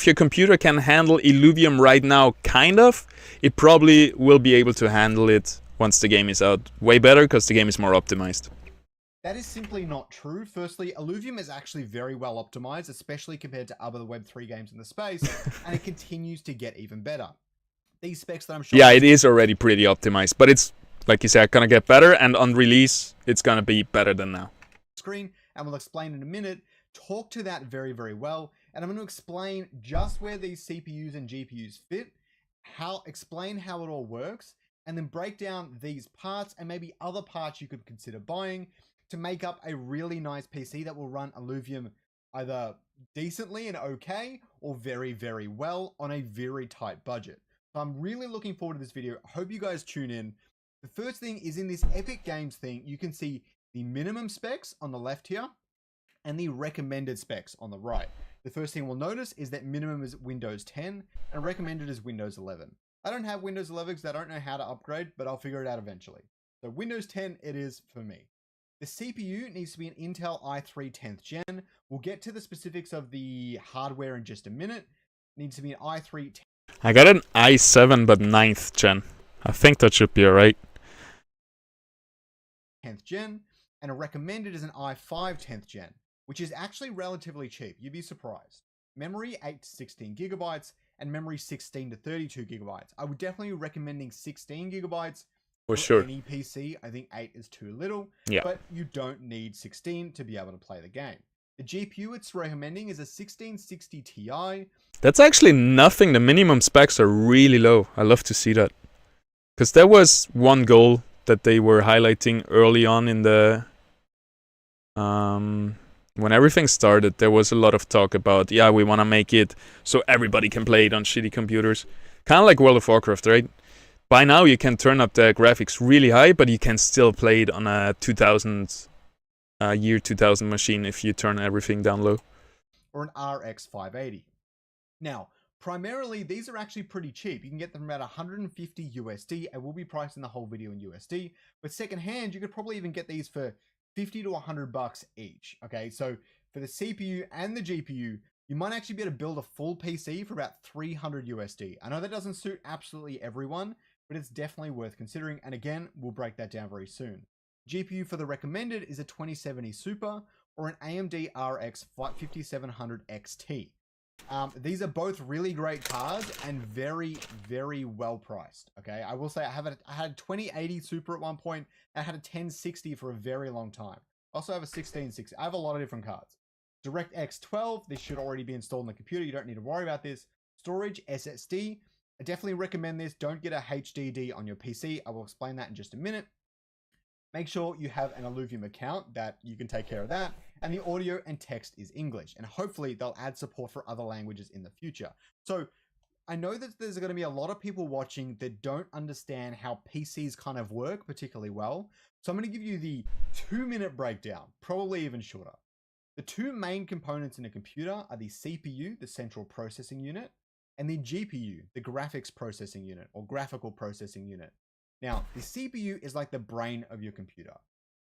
your computer can handle Illuvium right now, kind of, it probably will be able to handle it once the game is out. Way better, because the game is more optimized. That is simply not true. Firstly, Illuvium is actually very well optimized, especially compared to other Web3 games in the space, and it continues to get even better. These specs that I'm showing. Yeah, it is already pretty optimized, but it's, like you said, gonna get better, and on release, it's gonna be better than now. Screen, and we'll explain in a minute. Talk to that very, very well, and I'm going to explain just where these CPUs and GPUs fit, explain how it all works, and then break down these parts and maybe other parts you could consider buying to make up a really nice PC that will run Illuvium either decently and okay, or very, very well on a very tight budget. So I'm really looking forward to this video. I hope you guys tune in. The first thing is in this Epic Games thing, you can see the minimum specs on the left here and the recommended specs on the right. The first thing we'll notice is that minimum is Windows 10 and recommended is Windows 11. I don't have Windows 11 because I don't know how to upgrade, but I'll figure it out eventually. So Windows 10 it is for me. The CPU needs to be an Intel i3 10th gen. We'll get to the specifics of the hardware in just a minute. It needs to be an i3 10th. I got an i7 but 9th gen. I think that should be alright. 10th gen, and a recommended is an i5 10th gen, which is actually relatively cheap. You'd be surprised. Memory 8 to 16 gigabytes, and memory 16 to 32 gigabytes. I would definitely be recommending 16 gigabytes For sure. any PC. I think 8 is too little, Yeah. but you don't need 16 to be able to play the game. The GPU it's recommending is a 1660 Ti. That's actually nothing. The minimum specs are really low. I love to see that. Because that was one goal that they were highlighting early on in the... when everything started, there was a lot of talk about, yeah, we want to make it so everybody can play it on shitty computers. Kind of like World of Warcraft, right? By now you can turn up the graphics really high, but you can still play it on a 2000 year 2000 machine if you turn everything down low. Or an RX 580. Now, primarily, these are actually pretty cheap. You can get them about 150 USD. I will be pricing the whole video in USD. But secondhand, you could probably even get these for 50 to 100 bucks each. Okay, so for the CPU and the GPU, you might actually be able to build a full PC for about 300 USD. I know that doesn't suit absolutely everyone, but it's definitely worth considering. And again, we'll break that down very soon. GPU for the recommended is a 2070 Super or an AMD RX 5700 XT. These are both really great cards and very, very well priced. Okay, I will say I had a 2080 Super at one point. I had a 1060 for a very long time. I also have a 1660. I have a lot of different cards. DirectX 12. This should already be installed on the computer. You don't need to worry about this. Storage SSD. I definitely recommend this. Don't get a HDD on your PC. I will explain that in just a minute. Make sure you have an Illuvium account that you can take care of that. And the audio and text is English. And hopefully they'll add support for other languages in the future. So I know that there's going to be a lot of people watching that don't understand how PCs kind of work particularly well. So I'm going to give you the 2-minute breakdown, probably even shorter. The two main components in a computer are the CPU, the central processing unit, and the GPU, the graphics processing unit or graphical processing unit. Now, the CPU is like the brain of your computer.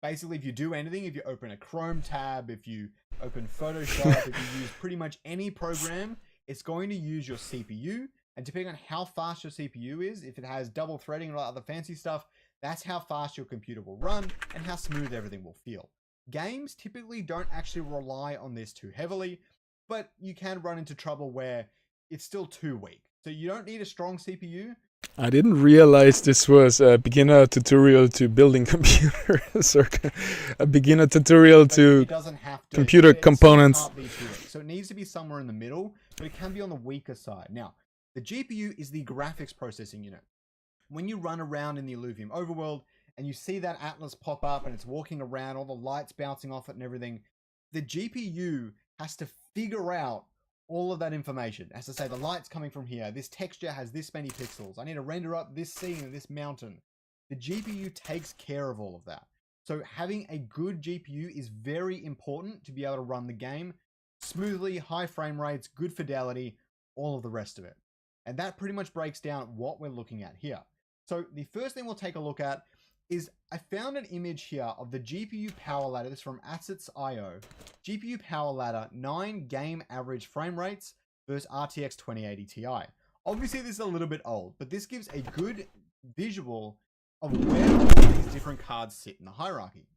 Basically, if you do anything, if you open a Chrome tab, if you open Photoshop, if you use pretty much any program, it's going to use your CPU. And depending on how fast your CPU is, if it has double threading and all other fancy stuff, that's how fast your computer will run and how smooth everything will feel. Games typically don't actually rely on this too heavily, but you can run into trouble where it's still too weak. So you don't need a strong CPU. I didn't realize this was a beginner tutorial to building computers or a beginner tutorial to computer components. So it needs to be somewhere in the middle, but it can be on the weaker side. Now, the GPU is the graphics processing unit. When you run around in the Illuvium overworld and you see that Atlas pop up and it's walking around, all the lights bouncing off it and everything, the GPU has to figure out all of that information. As to say, the light's coming from here, this texture has this many pixels, I need to render up this scene and this mountain. The GPU takes care of all of that. So having a good GPU is very important to be able to run the game smoothly, high frame rates, good fidelity, all of the rest of it. And that pretty much breaks down what we're looking at here. So the first thing we'll take a look at is I found an image here of the GPU power ladder. This is from Assets.io. GPU power ladder, 9 game average frame rates versus RTX 2080 Ti. Obviously, this is a little bit old, but this gives a good visual of where all of these different cards sit in the hierarchy.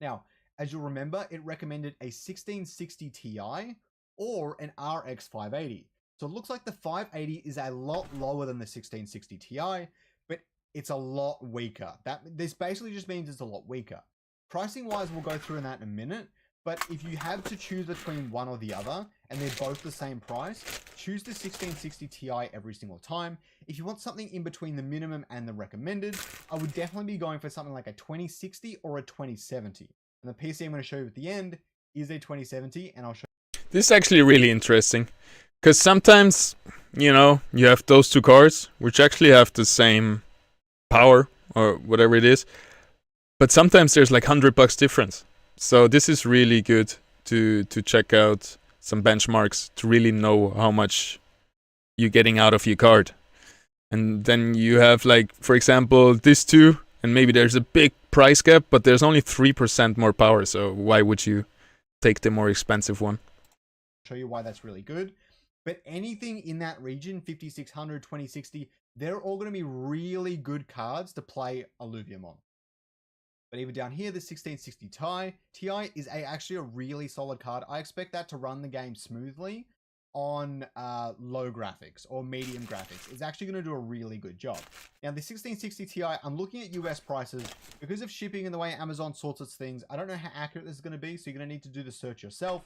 Now, as you'll remember, it recommended a 1660 Ti or an RX 580. So it looks like the 580 is a lot lower than the 1660 Ti, but it's a lot weaker. This basically just means it's a lot weaker. Pricing wise, we'll go through in that in a minute, but if you have to choose between one or the other, and they're both the same price, choose the 1660 Ti every single time. If you want something in between the minimum and the recommended, I would definitely be going for something like a 2060 or a 2070. And the PC I'm going to show you at the end is a 2070, and I'll show you. This is actually really interesting, because sometimes, you know, you have those two cards, which actually have the same power or whatever it is, but sometimes there's like $100 difference. So this is really good to check out some benchmarks to really know how much you're getting out of your card. And then you have, like, for example, this two, and maybe there's a big price gap, but there's only 3% more power. So why would you take the more expensive one? Show you why that's really good. But anything in that region, 5600, 2060, they're all going to be really good cards to play Illuvium on. But even down here, the 1660 Ti is actually a really solid card. I expect that to run the game smoothly on low graphics or medium graphics. It's actually going to do a really good job. Now, the 1660 Ti, I'm looking at US prices because of shipping and the way Amazon sorts its things. I don't know how accurate this is going to be, so you're going to need to do the search yourself.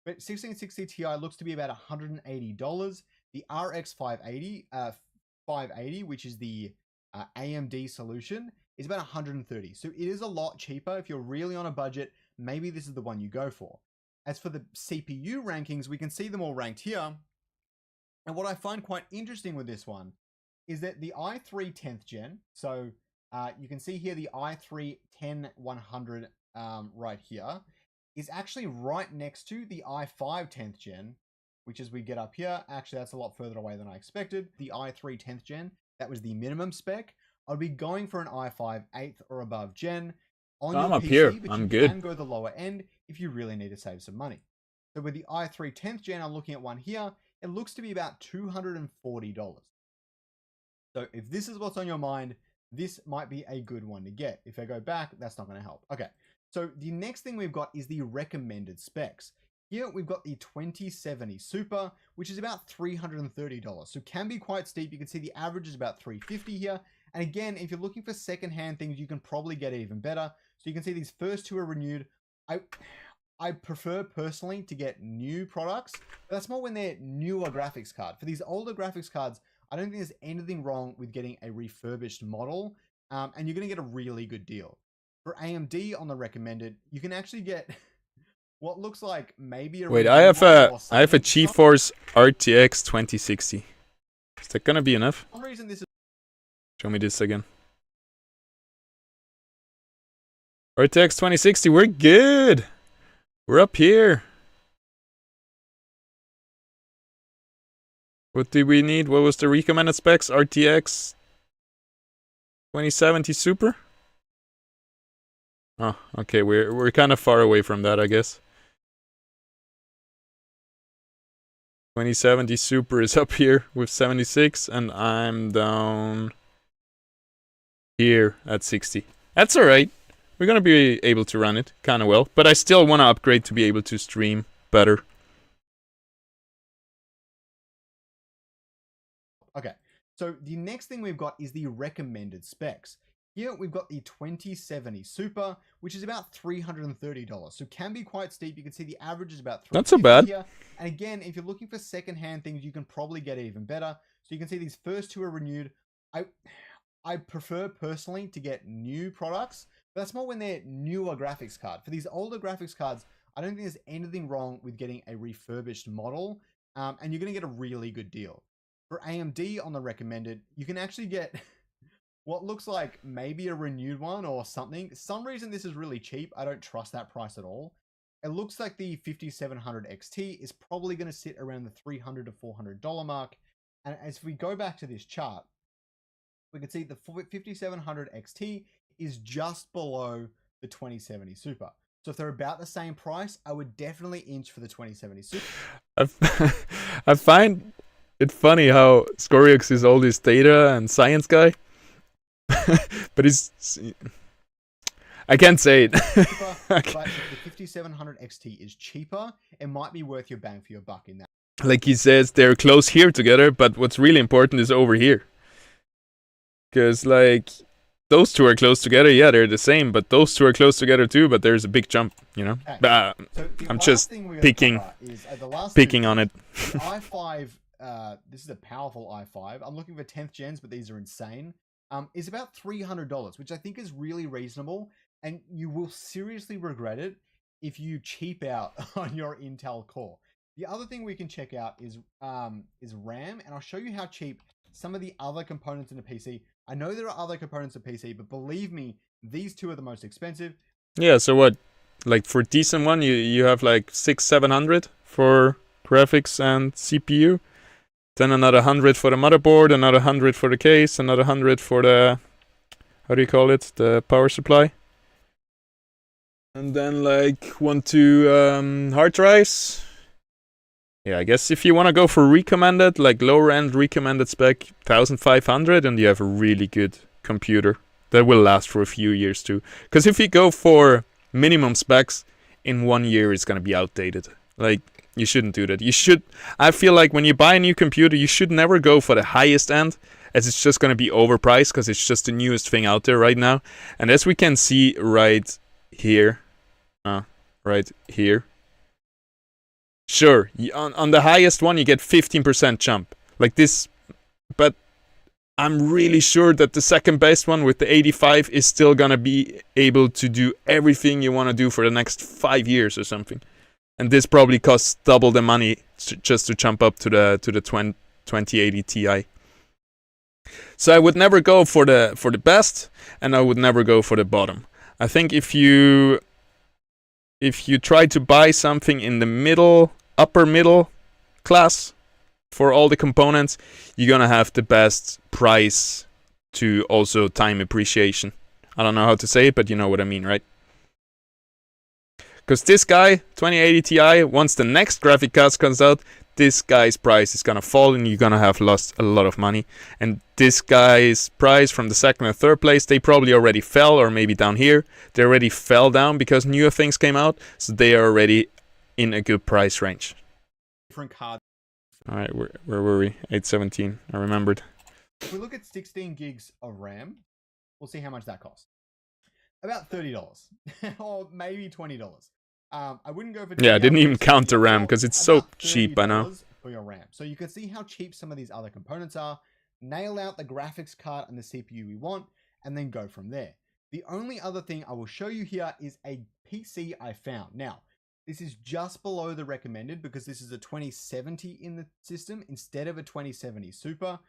But 1660 Ti looks to be about $180. The RX 580, which is the AMD solution, is about $130. So it is a lot cheaper. If you're really on a budget, maybe this is the one you go for. As for the CPU rankings, we can see them all ranked here. And what I find quite interesting with this one is that the i3 10th gen, so you can see here the i3 10100 right here, is actually right next to the i5 10th gen, which as we get up here, actually that's a lot further away than I expected. The i3 10th gen, that was the minimum spec. I'd be going for an i5 8th or above gen on I'm your up PC, here. but I'm you good. can go the lower end if you really need to save some money. So with the i3 10th gen, I'm looking at one here. It looks to be about $240. So if this is what's on your mind, this might be a good one to get. If I go back, that's not going to help. Okay, so the next thing we've got is the recommended specs. Here we've got the 2070 Super, which is about $330. So can be quite steep. You can see the average is about $350 here. And again, if you're looking for secondhand things, you can probably get it even better. So you can see these first two are renewed. I prefer personally to get new products, but that's more when they're newer graphics card. For these older graphics cards, I don't think there's anything wrong with getting a refurbished model, and you're going to get a really good deal. For AMD on the recommended, you can actually get what looks like maybe a Wait, I have a GeForce RTX 2060. Is that gonna be enough? For some reason, this is Show me this again. RTX 2060, we're good. We're up here. What do we need? What was the recommended specs? RTX 2070 Super? Oh, okay, we're kind of far away from that, I guess. 2070 Super is up here with 76, and I'm down here at 60. That's alright. We're gonna be able to run it kind of well, but I still want to upgrade to be able to stream better. Okay, so the next thing we've got is the recommended specs. Here we've got the 2070 Super, which is about $330. So can be quite steep. You can see the average is about $350 Not so bad. here. And again, if you're looking for secondhand things, you can probably get it even better. So you can see these first two are renewed. I prefer personally to get new products, but that's more when they're newer graphics card. For these older graphics cards, I don't think there's anything wrong with getting a refurbished model, and you're going to get a really good deal. For AMD on the recommended, you can actually get what looks like maybe a renewed one or something. Some reason this is really cheap. I don't trust that price at all. It looks like the 5700 XT is probably going to sit around the $300 to $400 mark. And as we go back to this chart, we can see the 5700 XT is just below the 2070 Super. So if they're about the same price, I would definitely inch for the 2070 Super. I find it funny how Scoriox is all this data and science guy. But he's... I can't say it. Cheaper, but if the 5700 XT is cheaper, it might be worth your bang for your buck in that. Like he says, they're close here together, but what's really important is over here. Because, like, those two are close together, yeah, they're the same, but those two are close together too, but there's a big jump, you know? Okay. So I'm just picking on it. The i5, this is a powerful i5. I'm looking for 10th gens, but these are insane. Is about $300, which I think is really reasonable, and you will seriously regret it if you cheap out on your Intel core. The other thing we can check out is RAM, and I'll show you how cheap some of the other components in a PC. I know there are other components of PC, but believe me, these two are the most expensive. Yeah, so what? Like for a decent one, you have like 600-700 for graphics and CPU. Then another 100 for the motherboard, another 100 for the case, another 100 for the, how do you call it? The power supply. And then like 1-2 hard drives. Yeah, I guess if you want to go for recommended, like lower end recommended spec, 1500, and you have a really good computer. that will last for a few years too. Because if you go for minimum specs, in 1 year it's gonna be outdated. Like, you shouldn't do that. You should. I feel like when you buy a new computer, you should never go for the highest end, as it's just gonna be overpriced because it's just the newest thing out there right now. And as we can see right here, right here. Sure, on the highest one you get 15% jump, like this, but I'm really sure that the second best one with the 85 is still gonna be able to do everything you want to do for the next 5 years or something. And this probably costs double the money just to jump up to the 2080 Ti. So I would never go for the best, and I would never go for the bottom. I think if you try to buy something in the middle, upper middle class for all the components, you're gonna have the best price to also time appreciation. I don't know how to say it, but you know what I mean, right? Because this guy, 2080 Ti, once the next graphic card comes out, this guy's price is gonna fall and you're gonna have lost a lot of money. And this guy's price from the second and third place, they probably already fell, or maybe down here, they already fell down because newer things came out, so they are already in a good price range. Different cards. Alright, where were we? 817, I remembered. If we look at 16 gigs of RAM, we'll see how much that costs. About $30 or maybe $20. I wouldn't go for... Yeah, I didn't even count the RAM because it's so cheap by now. For your RAM. So you can see how cheap some of these other components are, nail out the graphics card and the CPU we want, and then go from there. The only other thing I will show you here is a PC I found. Now, this is just below the recommended because this is a 2070 in the system instead of a 2070 Super.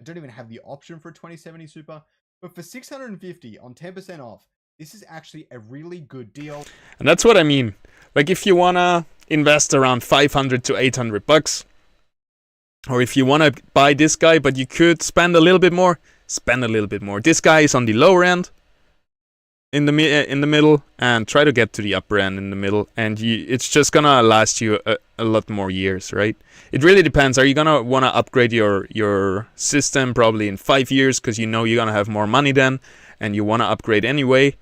I don't even have the option for a 2070 Super, but for $650 on 10% off, this is actually a really good deal. And that's what I mean. Like, if you wanna invest around 500 to 800 bucks, or if you wanna buy this guy but you could spend a little bit more, spend a little bit more. This guy is on the lower end, in the middle, and try to get to the upper end in the middle, and it's just gonna last you a lot more years, right? It really depends. Are you gonna wanna upgrade your system probably in 5 years because you know you're gonna have more money then, and you wanna upgrade anyway?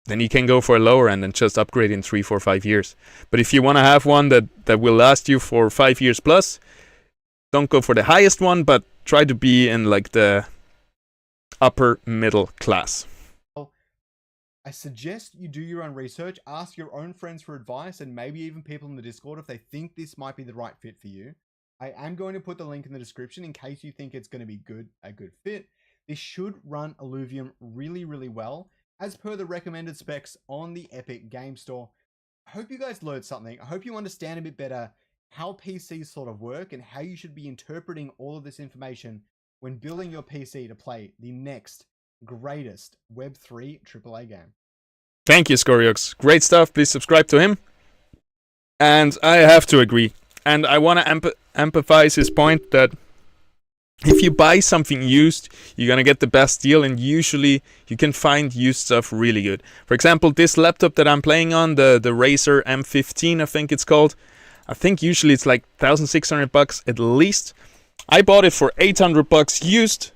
Then you can go for a lower end and just upgrade in 3, 4, 5 years. But if you wanna have one that will last you for 5 years plus, don't go for the highest one, but try to be in like the upper middle class. I suggest you do your own research, ask your own friends for advice, and maybe even people in the Discord if they think this might be the right fit for you. I am going to put the link in the description in case you think it's going to be a good fit. This should run Illuvium really, really well, as per the recommended specs on the Epic Game Store. I hope you guys learned something. I hope you understand a bit better how PCs sort of work and how you should be interpreting all of this information when building your PC to play the next greatest Web3 AAA game. Thank you, Scoriox. Great stuff. Please subscribe to him. And I have to agree. And I want to empathize his point that if you buy something used, you're going to get the best deal, and usually you can find used stuff really good. For example, this laptop that I'm playing on, the Razer M15, I think it's called. I think usually it's like 1,600 bucks at least. I bought it for 800 bucks used,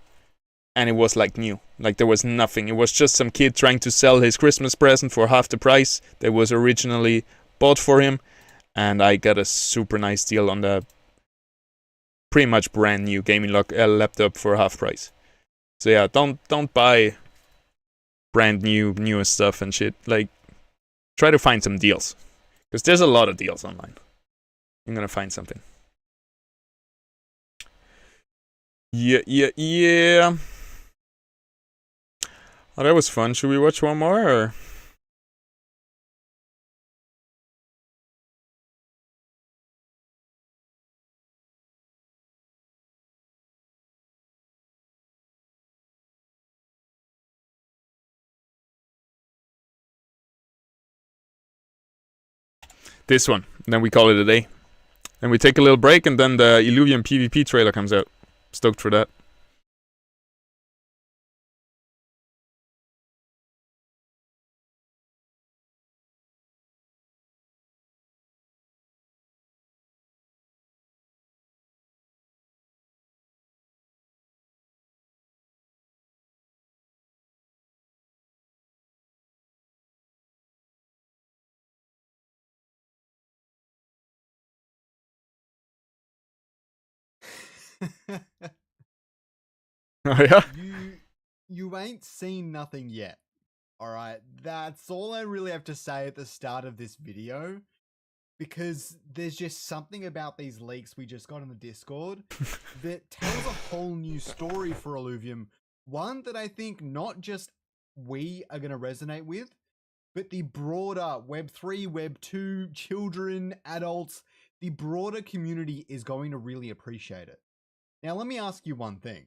and it was like new. Like, there was nothing. It was just some kid trying to sell his Christmas present for half the price that was originally bought for him. And I got a super nice deal on the pretty much brand new gaming laptop for half price. So yeah, don't buy brand newest stuff and shit. Like, try to find some deals, because there's a lot of deals online. I'm gonna find something. Yeah. Oh, that was fun. Should we watch one more, or? This one. Then we call it a day. Then we take a little break, and then the Illuvium PvP trailer comes out. Stoked for that. Oh yeah. You ain't seen nothing yet. Alright, that's all I really have to say at the start of this video. Because there's just something about these leaks we just got in the Discord that tells a whole new story for Illuvium. One that I think not just we are going to resonate with, but the broader Web3, Web2, children, adults, the broader community is going to really appreciate it. Now, let me ask you one thing.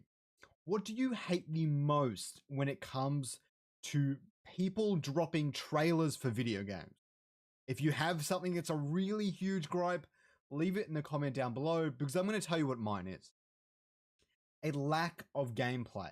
What do you hate the most when it comes to people dropping trailers for video games? If you have something that's a really huge gripe, leave it in the comment down below because I'm going to tell you what mine is. A lack of gameplay.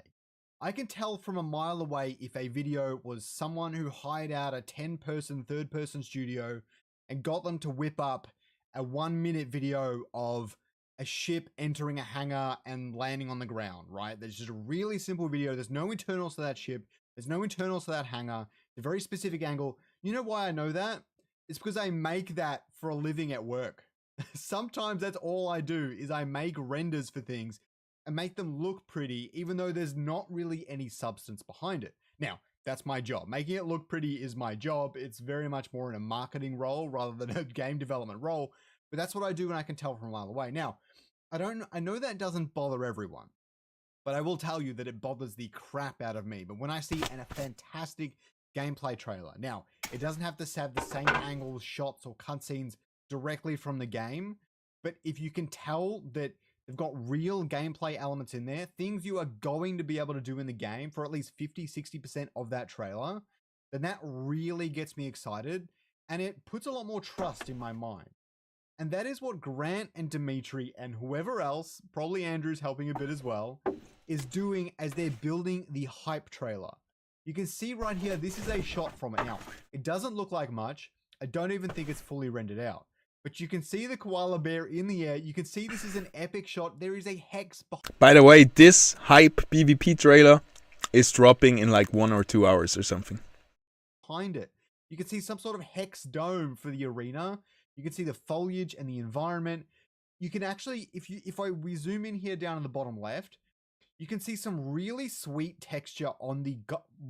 I can tell from a mile away if a video was someone who hired out a 10-person, third-person studio and got them to whip up a 1-minute video of a ship entering a hangar and landing on the ground, right? There's just a really simple video. There's no internals to that ship. There's no internals to that hangar. It's a very specific angle. You know why I know that? It's because I make that for a living at work. Sometimes that's all I do is I make renders for things and make them look pretty, even though there's not really any substance behind it. Now, that's my job. Making it look pretty is my job. It's very much more in a marketing role rather than a game development role, but that's what I do and I can tell from a mile away. Now, I know that doesn't bother everyone, but I will tell you that it bothers the crap out of me. But when I see a fantastic gameplay trailer, now, it doesn't have to have the same angles, shots, or cutscenes directly from the game, but if you can tell that they've got real gameplay elements in there, things you are going to be able to do in the game for at least 50-60% of that trailer, then that really gets me excited, and it puts a lot more trust in my mind. And that is what Grant and Dimitri and whoever else, probably Andrew's helping a bit as well, is doing as they're building the hype trailer. You can see right here, this is a shot from it. Now, it doesn't look like much. I don't even think it's fully rendered out. But you can see the koala bear in the air. You can see this is an epic shot. There is a hex behind. By the way, this hype PvP trailer is dropping in like 1 or 2 hours or something. Behind it. You can see some sort of hex dome for the arena. You can see the foliage and the environment. You can actually, if we zoom in here down in the bottom left, you can see some really sweet texture on the,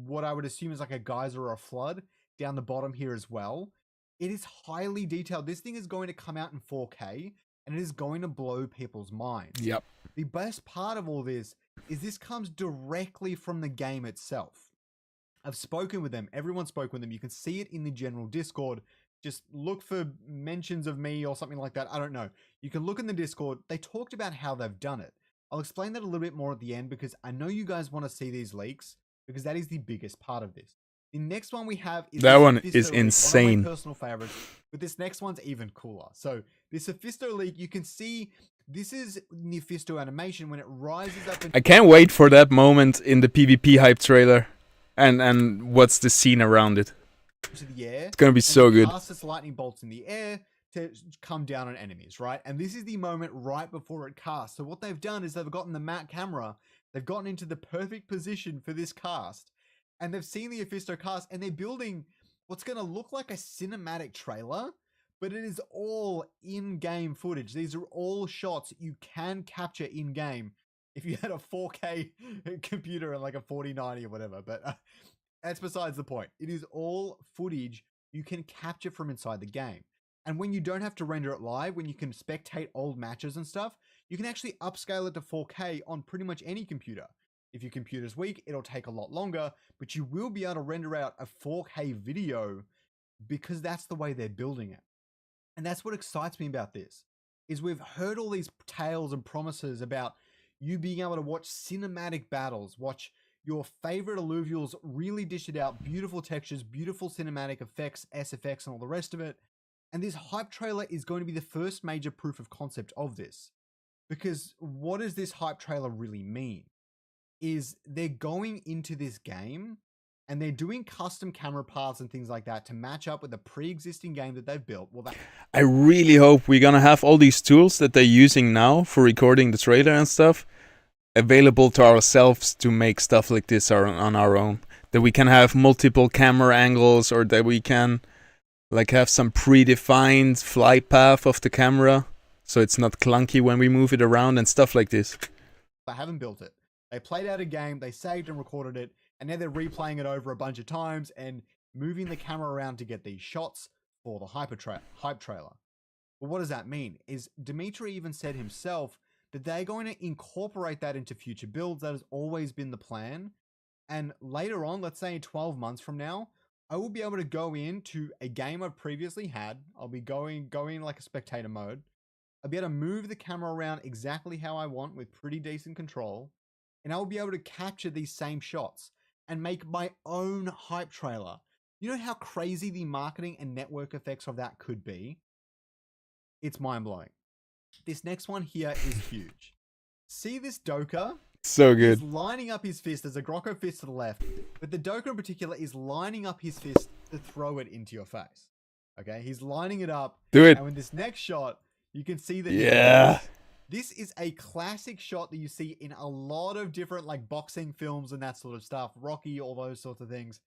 what I would assume is like a geyser or a flood down the bottom here as well. It is highly detailed. This thing is going to come out in 4K and it is going to blow people's minds. Yep. The best part of all this is this comes directly from the game itself. I've spoken with them. Everyone spoke with them. You can see it in the general Discord. Just look for mentions of me or something like that. I don't know. You can look in the Discord. They talked about how they've done it. I'll explain that a little bit more at the end because I know you guys want to see these leaks because that is the biggest part of this. The next one we have is that one Sophisto is leak, insane. one of my personal favorites, but this next one's even cooler. So this Sophisto leak, you can see this is Mephisto animation when it rises up. I can't wait for that moment in the PvP hype trailer, and what's the scene around it. To the air. It's gonna be so good. Casts its lightning bolts in the air to come down on enemies, right? And this is the moment right before it casts. So what they've done is they've gotten the Mac camera, they've gotten into the perfect position for this cast, and they've seen the Mephisto cast, and they're building what's going to look like a cinematic trailer, but it is all in-game footage. These are all shots you can capture in-game if you had a 4K computer and like a 4090 or whatever, but that's besides the point. It is all footage you can capture from inside the game. And when you don't have to render it live, when you can spectate old matches and stuff, you can actually upscale it to 4K on pretty much any computer. If your computer's weak, it'll take a lot longer, but you will be able to render out a 4K video because that's the way they're building it. And that's what excites me about this, is we've heard all these tales and promises about you being able to watch cinematic battles, watch your favorite alluvials really dish it out, beautiful textures, beautiful cinematic effects, SFX, and all the rest of it. And this hype trailer is going to be the first major proof of concept of this. Because what does this hype trailer really mean? Is they're going into this game and they're doing custom camera paths and things like that to match up with the pre-existing game that they've built. Well, I really hope we're gonna have all these tools that they're using now for recording the trailer and stuff available to ourselves to make stuff like this on our own. That we can have multiple camera angles, or that we can like have some predefined flight path of the camera, so it's not clunky when we move it around and stuff like this. They haven't built it. They played out a game, they saved and recorded it, and now they're replaying it over a bunch of times and moving the camera around to get these shots for the hype trailer. But what does that mean? Is Dimitri even said himself that they're going to incorporate that into future builds. That has always been the plan. And later on, let's say 12 months from now, I will be able to go into a game I've previously had. I'll be going like a spectator mode. I'll be able to move the camera around exactly how I want with pretty decent control. And I will be able to capture these same shots and make my own hype trailer. You know how crazy the marketing and network effects of that could be? It's mind-blowing. This next one here is huge. See this Doka? So good. He's lining up his fist. There's a Grocko fist to the left, but the Doka in particular is lining up his fist to throw it into your face. Okay, he's lining it up. Do it. And with this next shot, you can see that. Yeah. This is a classic shot that you see in a lot of different like boxing films and that sort of stuff. Rocky, all those sorts of things,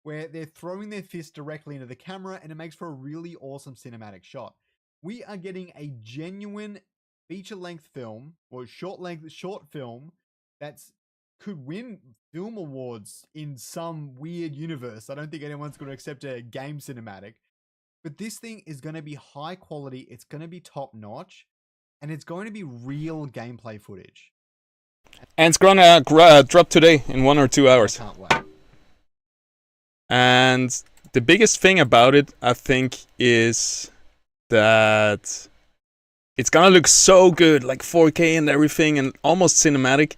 where they're throwing their fist directly into the camera, and it makes for a really awesome cinematic shot. We are getting a genuine feature-length film or short film that's could win film awards in some weird universe. I don't think anyone's going to accept a game cinematic, but this thing is going to be high quality. It's going to be top notch, and it's going to be real gameplay footage. And it's gonna drop today in 1 or 2 hours. I can't wait. And the biggest thing about it, I think, is that it's gonna look so good, like 4K and everything, and almost cinematic.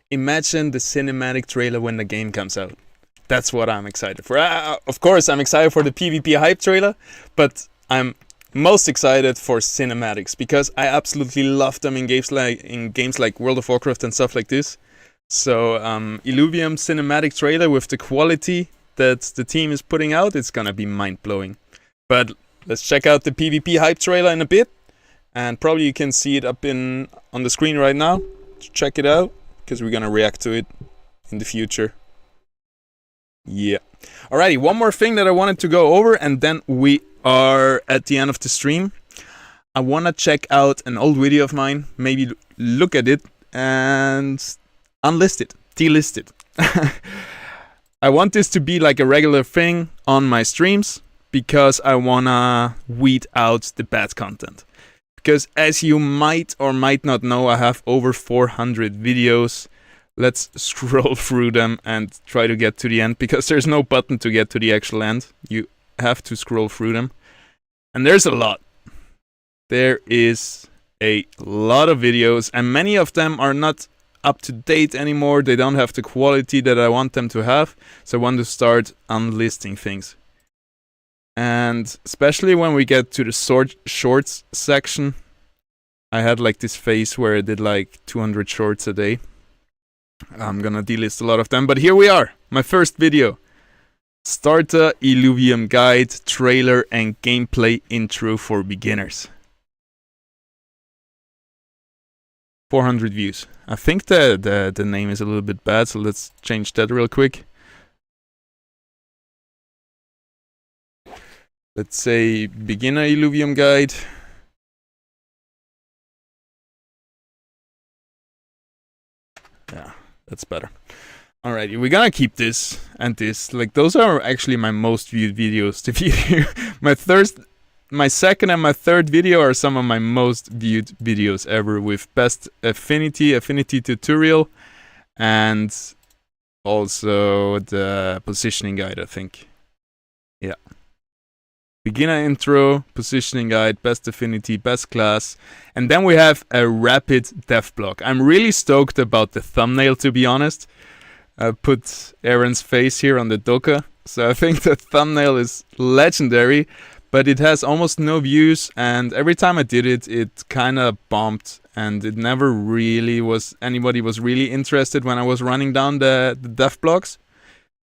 Imagine the cinematic trailer when the game comes out. That's what I'm excited for. Of course, I'm excited for the PvP hype trailer, but I'm most excited for cinematics because I absolutely love them in games like World of Warcraft and stuff like this. So Illuvium cinematic trailer with the quality that the team is putting out, it's gonna be mind-blowing. But let's check out the PvP hype trailer in a bit, and probably you can see it up on the screen right now. Check it out, because we're gonna react to it in the future. Yeah. Alrighty, one more thing that I wanted to go over, and then we are at the end of the stream. I wanna check out an old video of mine, maybe look at it, and unlist it, delist it. I want this to be like a regular thing on my streams, because I wanna weed out the bad content. Because as you might or might not know, I have over 400 videos. Let's scroll through them and try to get to the end, because there's no button to get to the actual end. You have to scroll through them. And there's a lot. There is a lot of videos, and many of them are not up to date anymore. They don't have the quality that I want them to have. So I want to start unlisting things. And especially when we get to the shorts section, I had like this phase where I did like 200 shorts a day. I'm gonna delist a lot of them, but here we are, my first video. Starter Illuvium guide, trailer and gameplay intro for beginners. 400 views. I think the name is a little bit bad, so let's change that real quick. Let's say beginner Illuvium guide. Yeah, that's better. Alrighty, we're gonna keep this and this. Like, those are actually my most viewed videos. The video, my second and my third video are some of my most viewed videos ever, with best affinity tutorial, and also the positioning guide, I think. Yeah. Beginner intro, positioning guide, best affinity, best class, and then we have a rapid dev block. I'm really stoked about the thumbnail, to be honest. I put Aaron's face here on the Doka, so I think the thumbnail is legendary, but it has almost no views, and every time I did it, it kind of bombed, and it never really anybody was really interested when I was running down the dev blocks.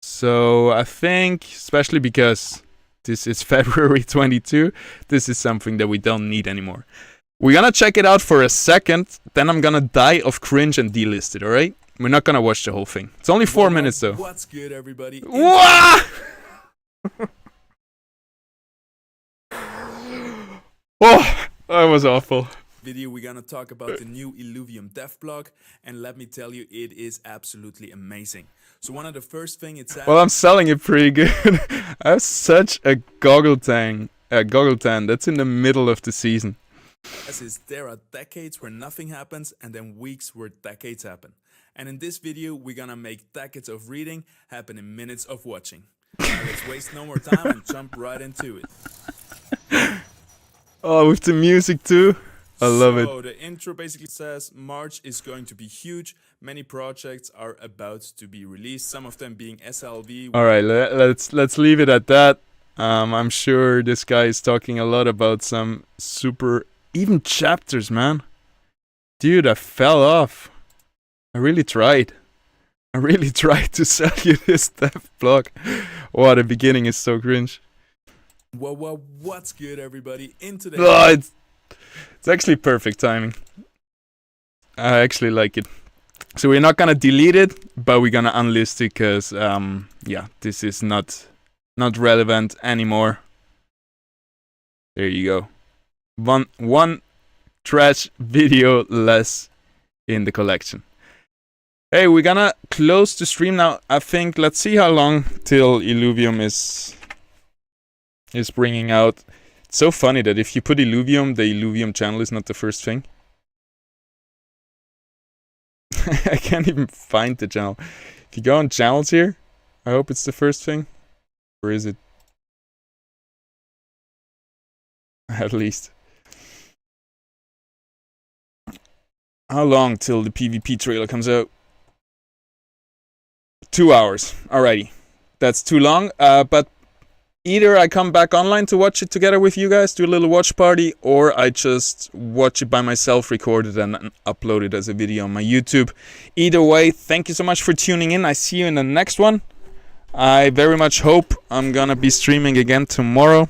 So I think, especially because this is February 22, this is something that we don't need anymore. We're gonna check it out for a second, then I'm gonna die of cringe and delist it, alright? We're not gonna watch the whole thing. It's only 4 minutes though. What's good, everybody? Wah! Oh, that was awful. video we're gonna talk about the new Illuvium dev blog, and let me tell you, it is absolutely amazing. So one of the first thing it says, Well, I'm selling it pretty good. I have such a goggle tan that's in the middle of the season. is there are decades where nothing happens and then weeks where decades happen. And in this video we're gonna make decades of reading happen in minutes of watching. Now let's waste no more time and jump right into it. Oh, with the music too. I love it. So the intro basically says March is going to be huge. Many projects are about to be released, some of them being SLV. All right, let's leave it at that. I'm sure this guy is talking a lot about some super even chapters, man. Dude, I fell off. I really tried to sell you this dev blog. Wow, the beginning is so cringe. Well, what's good, everybody? In today's Oh, it's actually perfect timing. I actually like it. So we're not gonna delete it, but we're gonna unlist it because yeah, this is not relevant anymore. There you go. One trash video less in the collection. Hey, we're gonna close the stream now. I think let's see how long till Illuvium is bringing out. It's so funny that if you put Illuvium, the Illuvium channel is not the first thing. I can't even find the channel. If you go on channels here, I hope it's the first thing. Or is it? At least. How long till the PvP trailer comes out? 2 hours. Alrighty. That's too long, but either I come back online to watch it together with you guys, do a little watch party, or I just watch it by myself, record it, and upload it as a video on my YouTube. Either way, thank you so much for tuning in. I see you in the next one. I very much hope I'm gonna be streaming again tomorrow,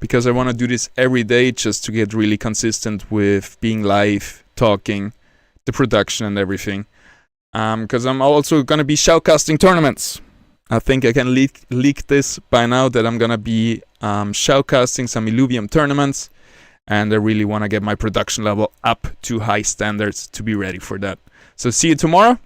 because I want to do this every day just to get really consistent with being live, talking, the production and everything. Because I'm also gonna be shoutcasting tournaments. I think I can leak this by now that I'm gonna be shoutcasting some Illuvium tournaments, and I really want to get my production level up to high standards to be ready for that. So see you tomorrow.